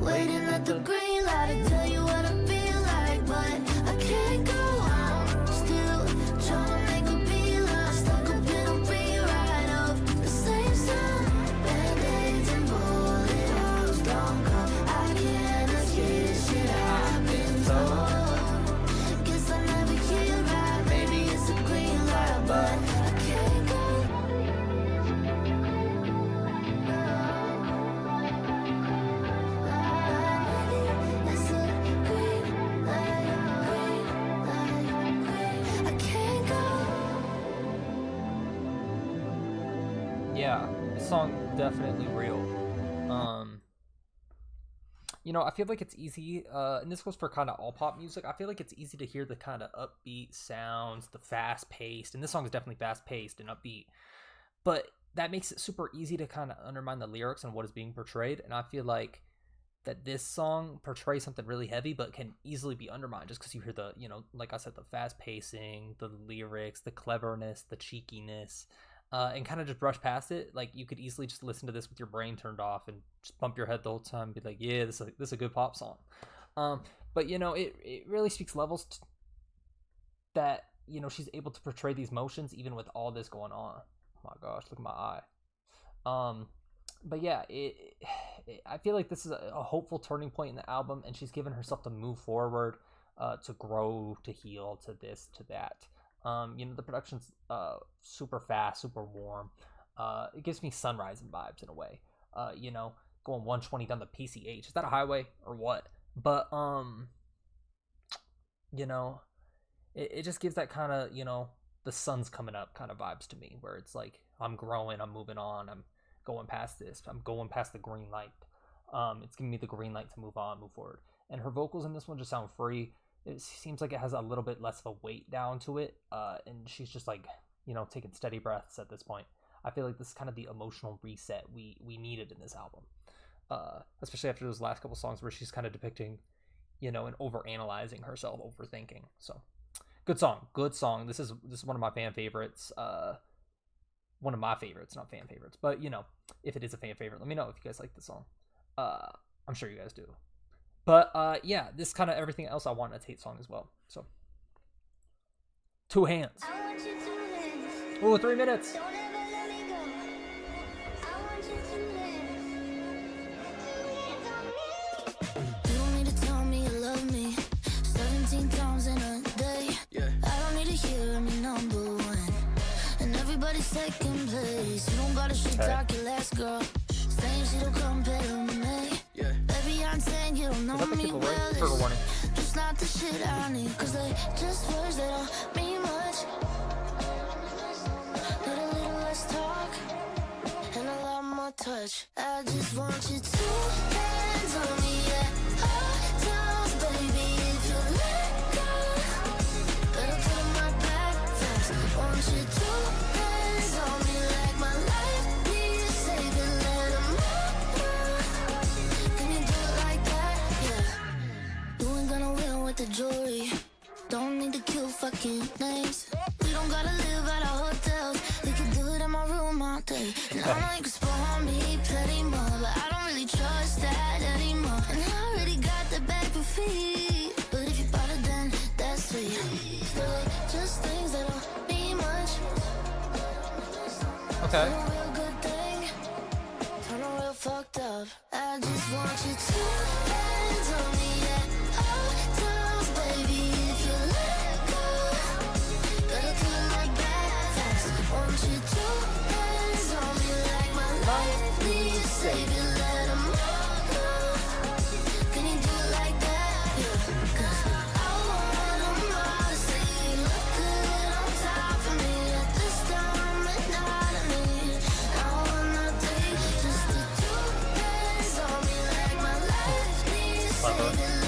waiting at the green light to tell you what I feel like, but I can't go on. Still trying to make a beeline, stuck up in a rewrite of the same song. Band-aids and bullet holes don't come. I can't escape shit I've been told. Guess I never hear right. Maybe it's a green light, but I can't go. It's a green light, I can't go. Yeah, this song definitely real. You know, I feel like it's easy, and this goes for kind of all pop music. I feel like it's easy to hear the kind of upbeat sounds, the fast paced, and this song is definitely fast paced and upbeat. But that makes it super easy to kind of undermine the lyrics and what is being portrayed. And I feel like that this song portrays something really heavy, but can easily be undermined just because you hear the, you know, like I said, the fast pacing, the lyrics, the cleverness, the cheekiness. And kind of just brush past it. Like, you could easily just listen to this with your brain turned off and just bump your head the whole time and be like, yeah, this is a good pop song. But, you know, it really speaks levels that, you know, she's able to portray these emotions even with all this going on. Oh my gosh, look at my eye. But yeah, I feel like this is a hopeful turning point in the album, and she's given herself to move forward, to grow, to heal, to this, to that. You know, the production's super fast, super warm. It gives me Sunrising vibes in a way. You know, going 120 down the PCH. Is that a highway or what? But you know, it just gives that kind of, you know, the sun's coming up kind of vibes to me, where it's like, I'm growing, I'm moving on, I'm going past this, I'm going past the green light. It's giving me the green light to move on, move forward. And her vocals in this one just sound free. It seems like it has a little bit less of a weight down to it, and she's just like, you know, taking steady breaths at this point. I feel like this is kind of the emotional reset we needed in this album, especially after those last couple songs where she's kind of depicting, you know, and overanalyzing herself, overthinking. So, good song. This is one of my fan favorites. One of my favorites, not fan favorites, but you know, if it is a fan favorite, let me know if you guys like this song. I'm sure you guys do. But yeah, this kind of everything else I want in a Tate song as well. So, 2 hands. Oh, 3 minutes. You don't need to tell me you love me 17 times in a day. Yeah. I don't need to hear me number one, and everybody's second place. You don't gotta shit talk your last girl, saying she don't compare to me. Yeah. Baby, I'm saying you don't know me well. Trigger warning. Just not the shit I need, cause they just words that don't mean much. Need a little less talk and a lot more touch. I just want you 2 hands on me at all times, baby. If you let go, better turn my back fast. Want you 2 hands on me like my life needs saving. Let 'em know. Can you do it like that? Yeah. You ain't gonna win with the jewelry. Don't need to kill fucking names. We don't gotta live at our hotels. We can do it in my room all day. And I know you can spoil me plenty more, but I don't really trust that anymore. And I already got the bag for free. But if you bought it, then that's sweet. Still like just things that don't mean much. Okay. Turn a real good thing, turn a real fucked up. I just want you 2 hands on me at all times, baby. If you let go, better turn my back fast. Want you 2 hands on me like my life needs saving. Let 'em know. Can you do it like that? Yeah. 'Cause I want 'em all to say you look good on top of me at this time and not of me. I wanna take just the 2 hands on me like my life needs saving.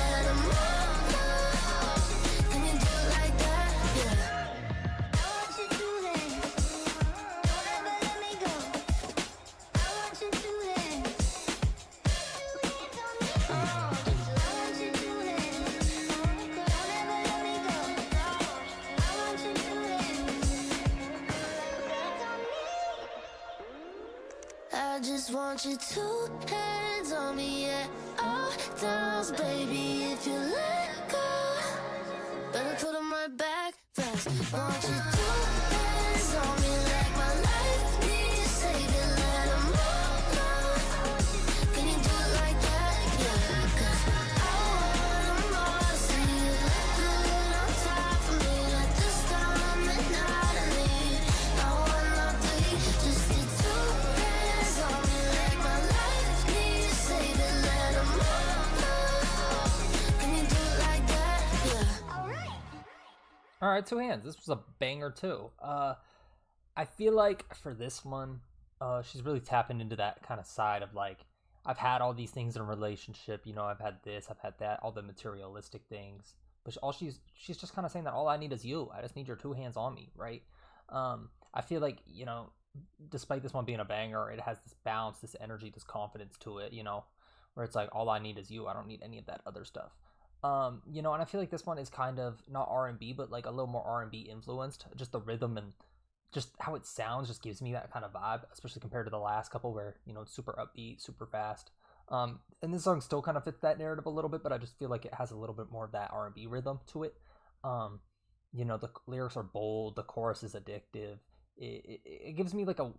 just want your 2 hands on me, yeah. All times, baby, if you let go, better put them right back fast. Want your 2 hands on me like my life needs saving. Let 'em all know. Can you do it like that? Yeah, 'cause I want 'em all to see you look good on top of me at this time and not a need. I want my 3, just the 2 hands on me like my life needs saving. Let 'em all know. Can you do it like that? Yeah. All right, 2 hands. This was a banger too. I feel like for this one, she's really tapping into that kind of side of like, I've had all these things in a relationship. You know, I've had this, I've had that, all the materialistic things. But she's just kind of saying that all I need is you. I just need your 2 hands on me, right? I feel like, you know, despite this one being a banger, it has this bounce, this energy, this confidence to it. You know, where it's like all I need is you. I don't need any of that other stuff. You know, and I feel like this one is kind of not R&B, but like a little more R&B influenced. Just the rhythm and just how it sounds just gives me that kind of vibe, especially compared to the last couple where, you know, it's super upbeat, super fast. And this song still kind of fits that narrative a little bit, but I just feel like it has a little bit more of that R&B rhythm to it. You know, the lyrics are bold, the chorus is addictive. It gives me like a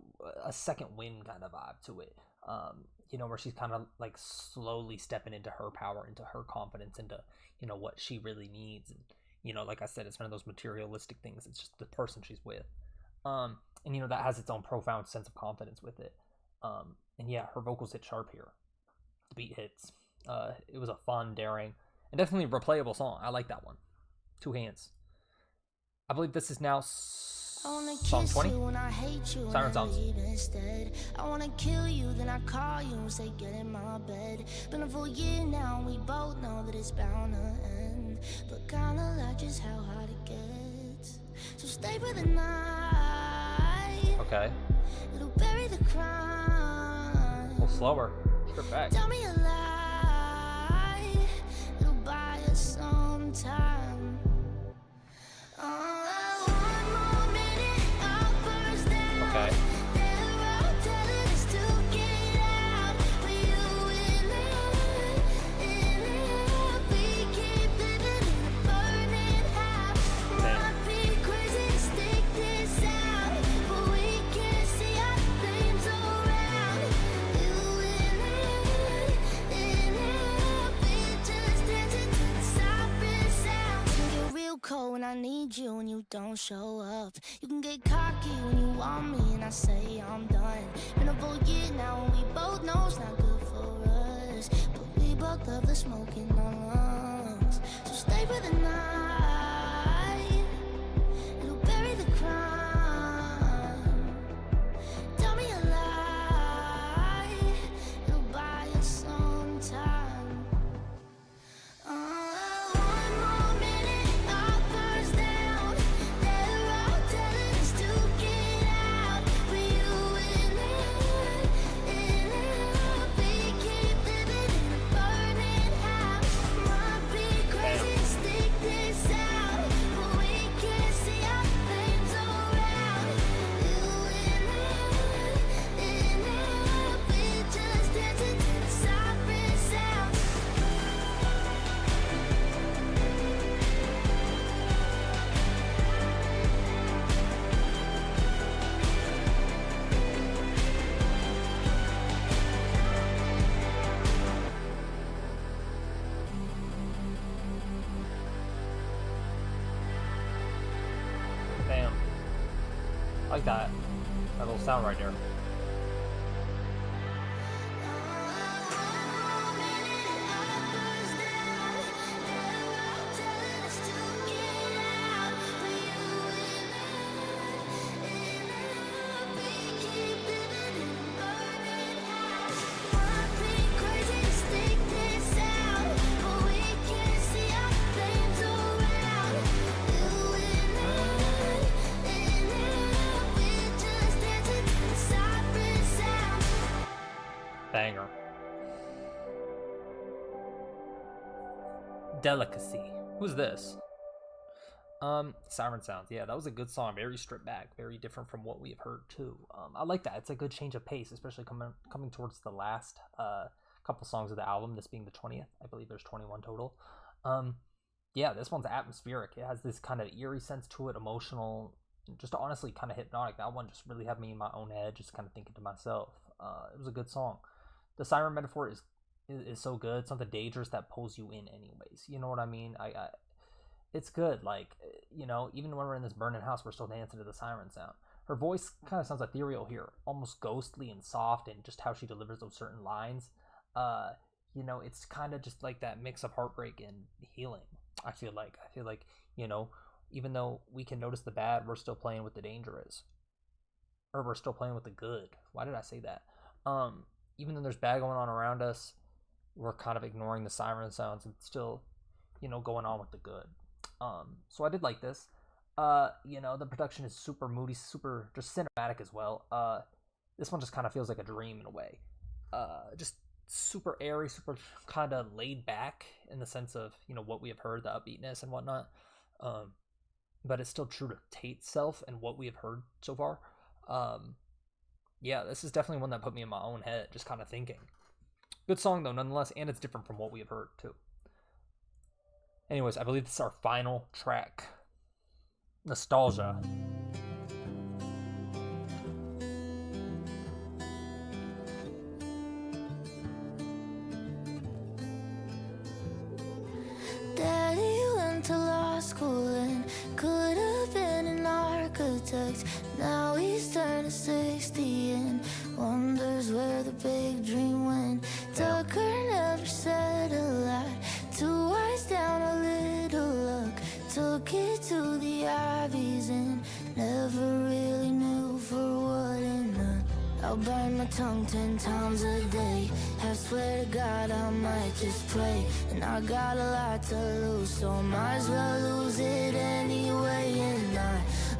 second wind kind of vibe to it. You know, where she's kind of like slowly stepping into her power, into her confidence, into, you know, what she really needs. And, you know, like I said, it's none of those materialistic things. It's just the person she's with. And, you know, that has its own profound sense of confidence with it. And yeah, her vocals hit sharp here. The beat hits. It was a fun, daring, and definitely replayable song. I like that one. 2 hands. I believe this is now song 20. Siren Sounds. Instead, I wanna kill you, then I call you and say get in my bed. Been a full year now, we both know that it's bound to end, but kinda like just how hard it gets. So stay for the night. Okay. It'll bury the crime. A little slower. Strip back. Tell me a lie. It'll buy us some time. Okay. When I need you and you don't show up, you can get cocky when you want me and I say I'm done. Been a full year now and we both know it's not good for us, but we both love the smoke in our lungs. So stay for the night. It'll bury the crime. Tell me a lie. It'll buy us some time. Damn. I like that. That little sound right there. Banger. Delicacy. Who's this? Siren Sounds. Yeah, that was a good song. Very stripped back, very different from what we have heard too. I like that. It's a good change of pace, especially coming towards the last couple songs of the album. This being the 20th, I believe there's 21 total. Yeah, this one's atmospheric. It has this kind of eerie sense to it, emotional, just honestly kind of hypnotic. That one just really had me in my own head, just kind of thinking to myself. It was a good song. The siren metaphor is so good. Something dangerous that pulls you in, anyways. You know what I mean? It's good. Like, you know, even when we're in this burning house, we're still dancing to the siren sound. Her voice kind of sounds ethereal here, almost ghostly and soft, and just how she delivers those certain lines. You know, it's kind of just like that mix of heartbreak and healing. I feel like, you know, even though we can notice the bad, we're still playing with the dangerous, or we're still playing with the good. Why did I say that? Even though there's bad going on around us, we're kind of ignoring the siren sounds and still, you know, going on with the good. So I did like this. You know, the production is super moody, super just cinematic as well. This one just kind of feels like a dream in a way. Just super airy, super kind of laid back in the sense of, you know, what we have heard, the upbeatness and whatnot. But it's still true to Tate's self and what we have heard so far. Yeah, this is definitely one that put me in my own head, just kind of thinking. Good song though, nonetheless, and it's different from what we have heard too. Anyways, I believe this is our final track. Nostalgia. Daddy went to law school and could have been an architect. Now he's turning 60 and wonders where the big dream went. Tucker never said a lot. 2 eyes down, a little luck. Took it to the Ivies and never really knew for what and none. I'll bite my tongue 10 times a day. I swear to God I might just pray. And I got a lot to lose, so might as well lose it anyway. And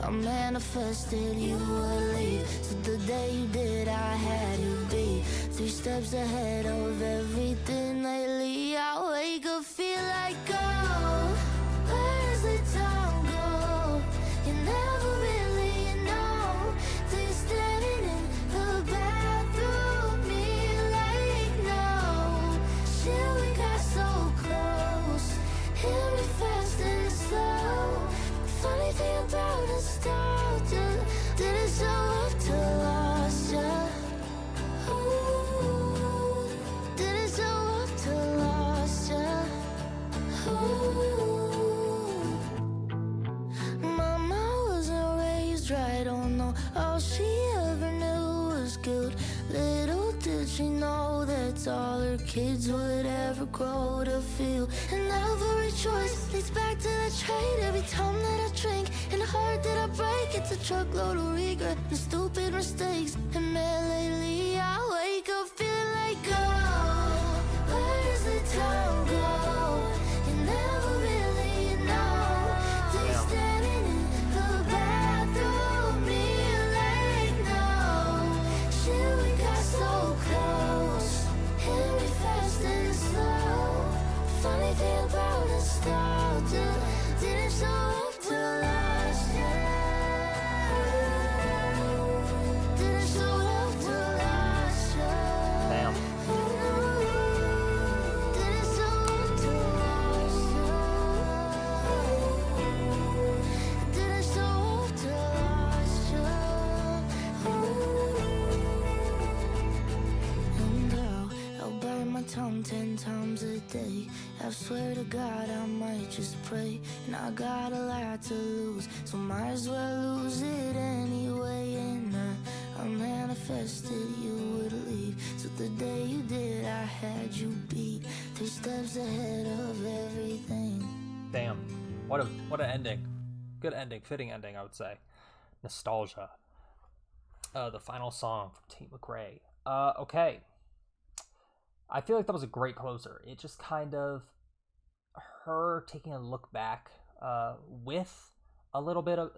I manifested you would leave. So the day you did, I had you beat. 3 steps ahead of everything lately. I wake up, feel like, oh, where's the time go? You never really know. Till you're standing in the bathroom, me like, no. Shit, we got so close. Hit me fast and slow. Funny thing about nostalgia, didn't show up till lost ya. Ooh, didn't show up till lost ya. Ooh. Mama wasn't raised right, oh no. All she ever knew was guilt. Little did she know that's all her kids would ever grow to feel. And every choice leads back to that trait. Every time that I drink and the heart that I break, it's a truckload of regret and stupid mistakes. And man, lately I wake up feeling like, oh, where does the time go? You never really know. Till you're standing in the bathroom, me like, no. Shit, we got so close. Hit me fast and slow. Funny thing about nostalgia, didn't show up till last year. Didn't show up till last year. Damn. Didn't show up till last year. Didn't show up till last year. And I'll bite my tongue 10 times a day. I swear to God I might just pray. And I got a lot to lose, so might as well lose it anyway. And I manifested you would leave. So the day you did, I had you beat. 3 steps ahead of everything. Damn. What an ending. Good ending. Fitting ending, I would say. Nostalgia. The final song from Tate McRae. Okay. I feel like that was a great closer. It just kind of her taking a look back with a little bit of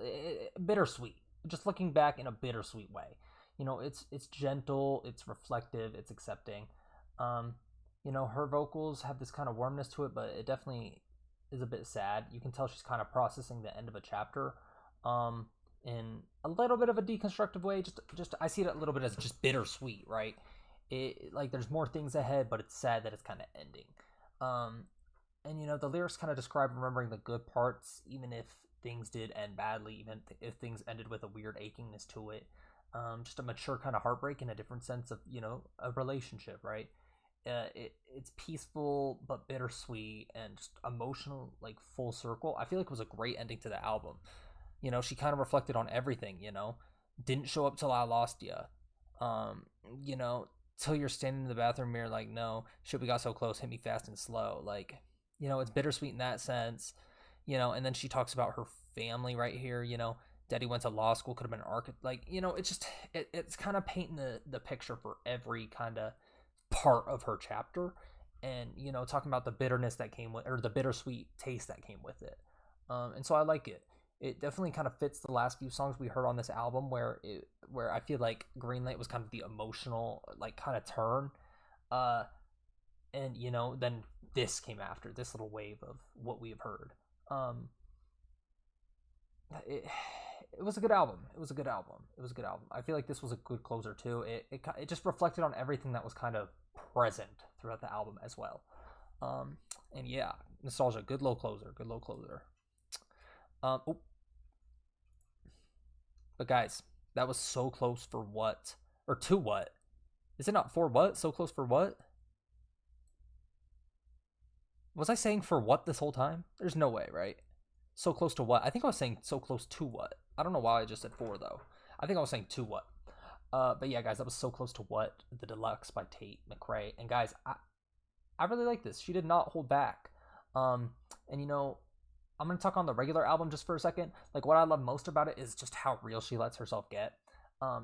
bittersweet. Just looking back in a bittersweet way. You know, it's gentle, it's reflective, it's accepting. You know, her vocals have this kind of warmness to it, but it definitely is a bit sad. You can tell she's kind of processing the end of a chapter, in a little bit of a deconstructive way. Just I see it a little bit as just bittersweet, right? It like there's more things ahead, but it's sad that it's kind of ending. And the lyrics kind of describe remembering the good parts, even if things did end badly, even if things ended with a weird achingness to it. Just a mature kind of heartbreak in a different sense of a relationship, right? It's peaceful but bittersweet and just emotional, like full circle. I feel like it was a great ending to the album. She kind of reflected on everything. Didn't show up till I lost ya. Till you're standing in the bathroom mirror like, no, shit, we got so close, hit me fast and slow. Like, it's bittersweet in that sense. And then she talks about her family right here. Daddy went to law school, could have been an architect. Like, it's just it's kind of painting the picture for every kind of part of her chapter, and talking about the bitterness that came with, or the bittersweet taste that came with it. And so I like it. It definitely kind of fits the last few songs we heard on this album, where I feel like Greenlight was kind of the emotional, like, kind of turn, and then this came after, this little wave of what we have heard. It was a good album. It was a good album. I feel like this was a good closer too. It just reflected on everything that was kind of present throughout the album as well. And yeah, nostalgia, good low closer. But guys, that was so close for what? Or to what? Is it not for what? So close for what? Was I saying for what this whole time? There's no way, right? So close to what? I think I was saying so close to what? I don't know why I just said for, though. I think I was saying to what. But yeah, guys, that was So Close to What, the Deluxe by Tate McRae. And guys, I really like this. She did not hold back. And I'm going to talk on the regular album just for a second. Like, what I love most about it is just how real she lets herself get.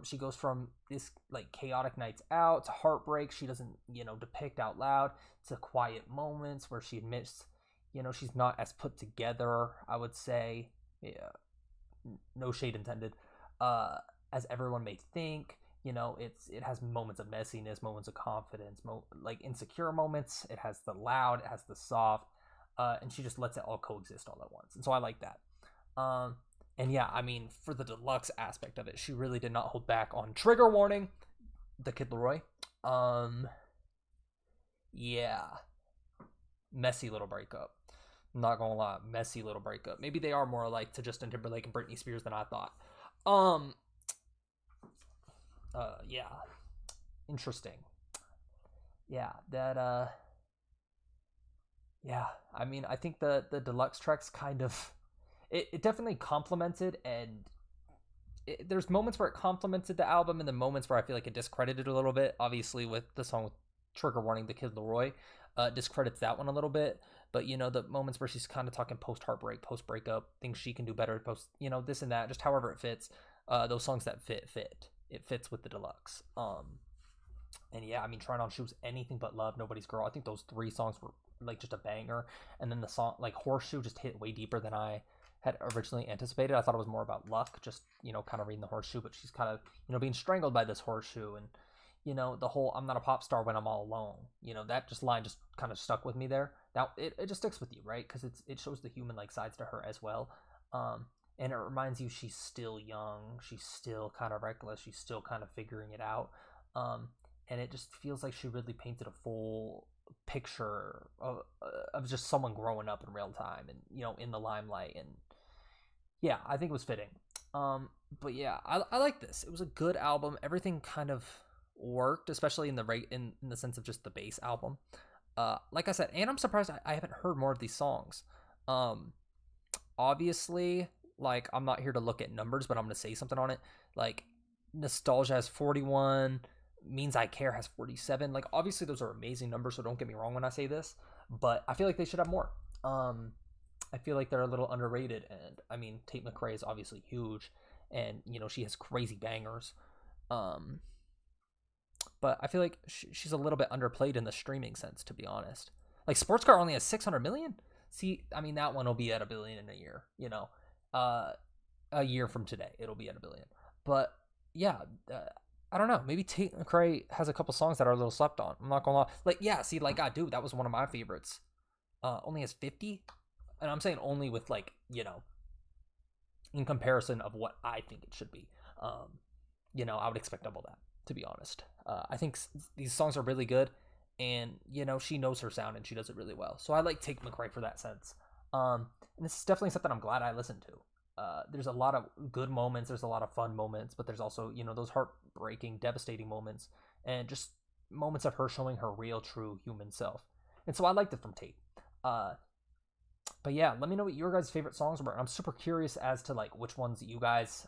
She goes from this, like, chaotic nights out to heartbreak she doesn't, depict out loud, to quiet moments where she admits, she's not as put together, I would say. Yeah, no shade intended. As everyone may think. It has moments of messiness, moments of confidence, like insecure moments. It has the loud, it has the soft. And she just lets it all coexist all at once. And so I like that. And yeah, I mean, for the deluxe aspect of it, she really did not hold back on Trigger Warning, the Kid Laroi. Yeah. Messy little breakup. I'm not gonna lie, messy little breakup. Maybe they are more alike to Justin Timberlake and Britney Spears than I thought. Yeah. Interesting. Yeah, that, yeah, I mean, I think the deluxe tracks kind of, it definitely complemented, and there's moments where it complemented the album, and the moments where I feel like it discredited a little bit. Obviously, with the song with Trigger Warning, the Kid Laroi, discredits that one a little bit. But, the moments where she's kind of talking post-heartbreak, post-breakup, things she can do better, this and that, just however it fits, those songs that fit. It fits with the deluxe. And yeah, I mean, Trying On Shoes, Anything But Love, Nobody's Girl, I think those 3 songs were, like, just a banger. And then the song, like, Horseshoe, just hit way deeper than I had originally anticipated. I thought it was more about luck, just, kind of reading the horseshoe, but she's kind of, being strangled by this horseshoe, and, the whole I'm not a pop star when I'm all alone, that just line just kind of stuck with me there. Now, it just sticks with you, right? Because it shows the human, like, sides to her as well. And it reminds you she's still young, she's still kind of reckless, she's still kind of figuring it out. And it just feels like she really painted a full picture of just someone growing up in real time, and in the limelight. And yeah, I think it was fitting. But yeah, I like this. It was a good album. Everything kind of worked, especially in the sense of just the bass album. Like I said, and I'm surprised I haven't heard more of these songs. Obviously, like, I'm not here to look at numbers, but I'm gonna say something on it. Like, Nostalgia has 41. Means I Care has 47. Like, obviously those are amazing numbers, so don't get me wrong when I say this, but I feel like they should have more. I feel like they're a little underrated, and I mean, Tate McRae is obviously huge, and she has crazy bangers. But I feel like she's a little bit underplayed in the streaming sense, to be honest. Like, Sports Car only has 600 million. See, I mean, that one will be at $1 billion in a year. A year from today, it'll be at $1 billion. But yeah. I don't know. Maybe Tate McRae has a couple songs that are a little slept on. I'm not gonna lie. Like, yeah, see, like, God, dude, that was one of my favorites. Only has 50. And I'm saying only with like, you know, in comparison of what I think it should be. You know, I would expect double that, to be honest. I think these songs are really good, and you know, she knows her sound and she does it really well. So I like Tate McRae for that sense. And this is definitely something I'm glad I listened to. There's a lot of good moments, there's a lot of fun moments, but there's also, you know, those heartbreaking, devastating moments, and just moments of her showing her real, true human self. And so I liked it from Tate. But yeah, let me know what your guys' favorite songs were. I'm super curious as to like which ones you guys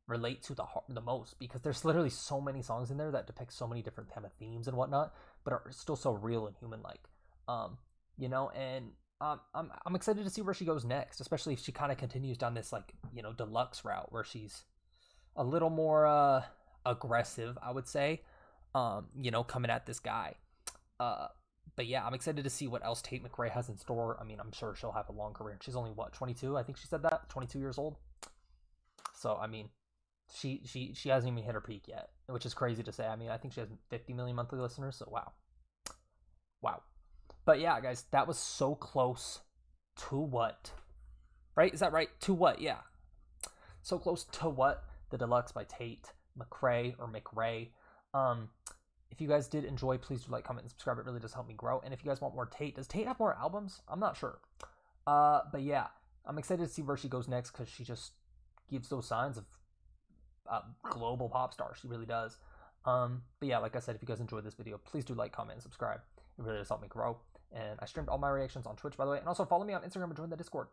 relate to the most, because there's literally so many songs in there that depict so many different kind of themes and whatnot, but are still so real and human like. You know, and I'm excited to see where she goes next, especially if she kind of continues down this like, you know, Deluxe route where she's a little more aggressive, I would say. You know, coming at this guy. But yeah, I'm excited to see what else Tate McRae has in store. I mean, I'm sure she'll have a long career. She's only, what, 22? I think she said that, 22 years old. So I mean, she hasn't even hit her peak yet, which is crazy to say. I mean, I think she has 50 million monthly listeners. So wow. But yeah, guys, that was so close to what, right? Is that right? To what? Yeah, so close to what? The Deluxe by Tate McRae or McRae. If you guys did enjoy, please do like, comment, and subscribe. It really does help me grow. And if you guys want more Tate, does Tate have more albums? I'm not sure. But yeah, I'm excited to see where she goes next, because she just gives those signs of global pop star. She really does. But yeah, like I said, if you guys enjoyed this video, please do like, comment, and subscribe. It really does help me grow. And I streamed all my reactions on Twitch, by the way. And also follow me on Instagram and join the Discord.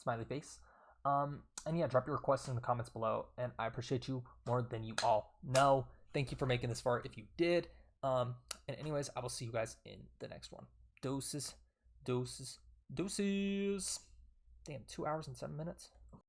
Smiley face. And yeah, drop your requests in the comments below. And I appreciate you more than you all know. Thank you for making this far if you did. And anyways, I will see you guys in the next one. Doses. Damn, 2 hours and 7 minutes.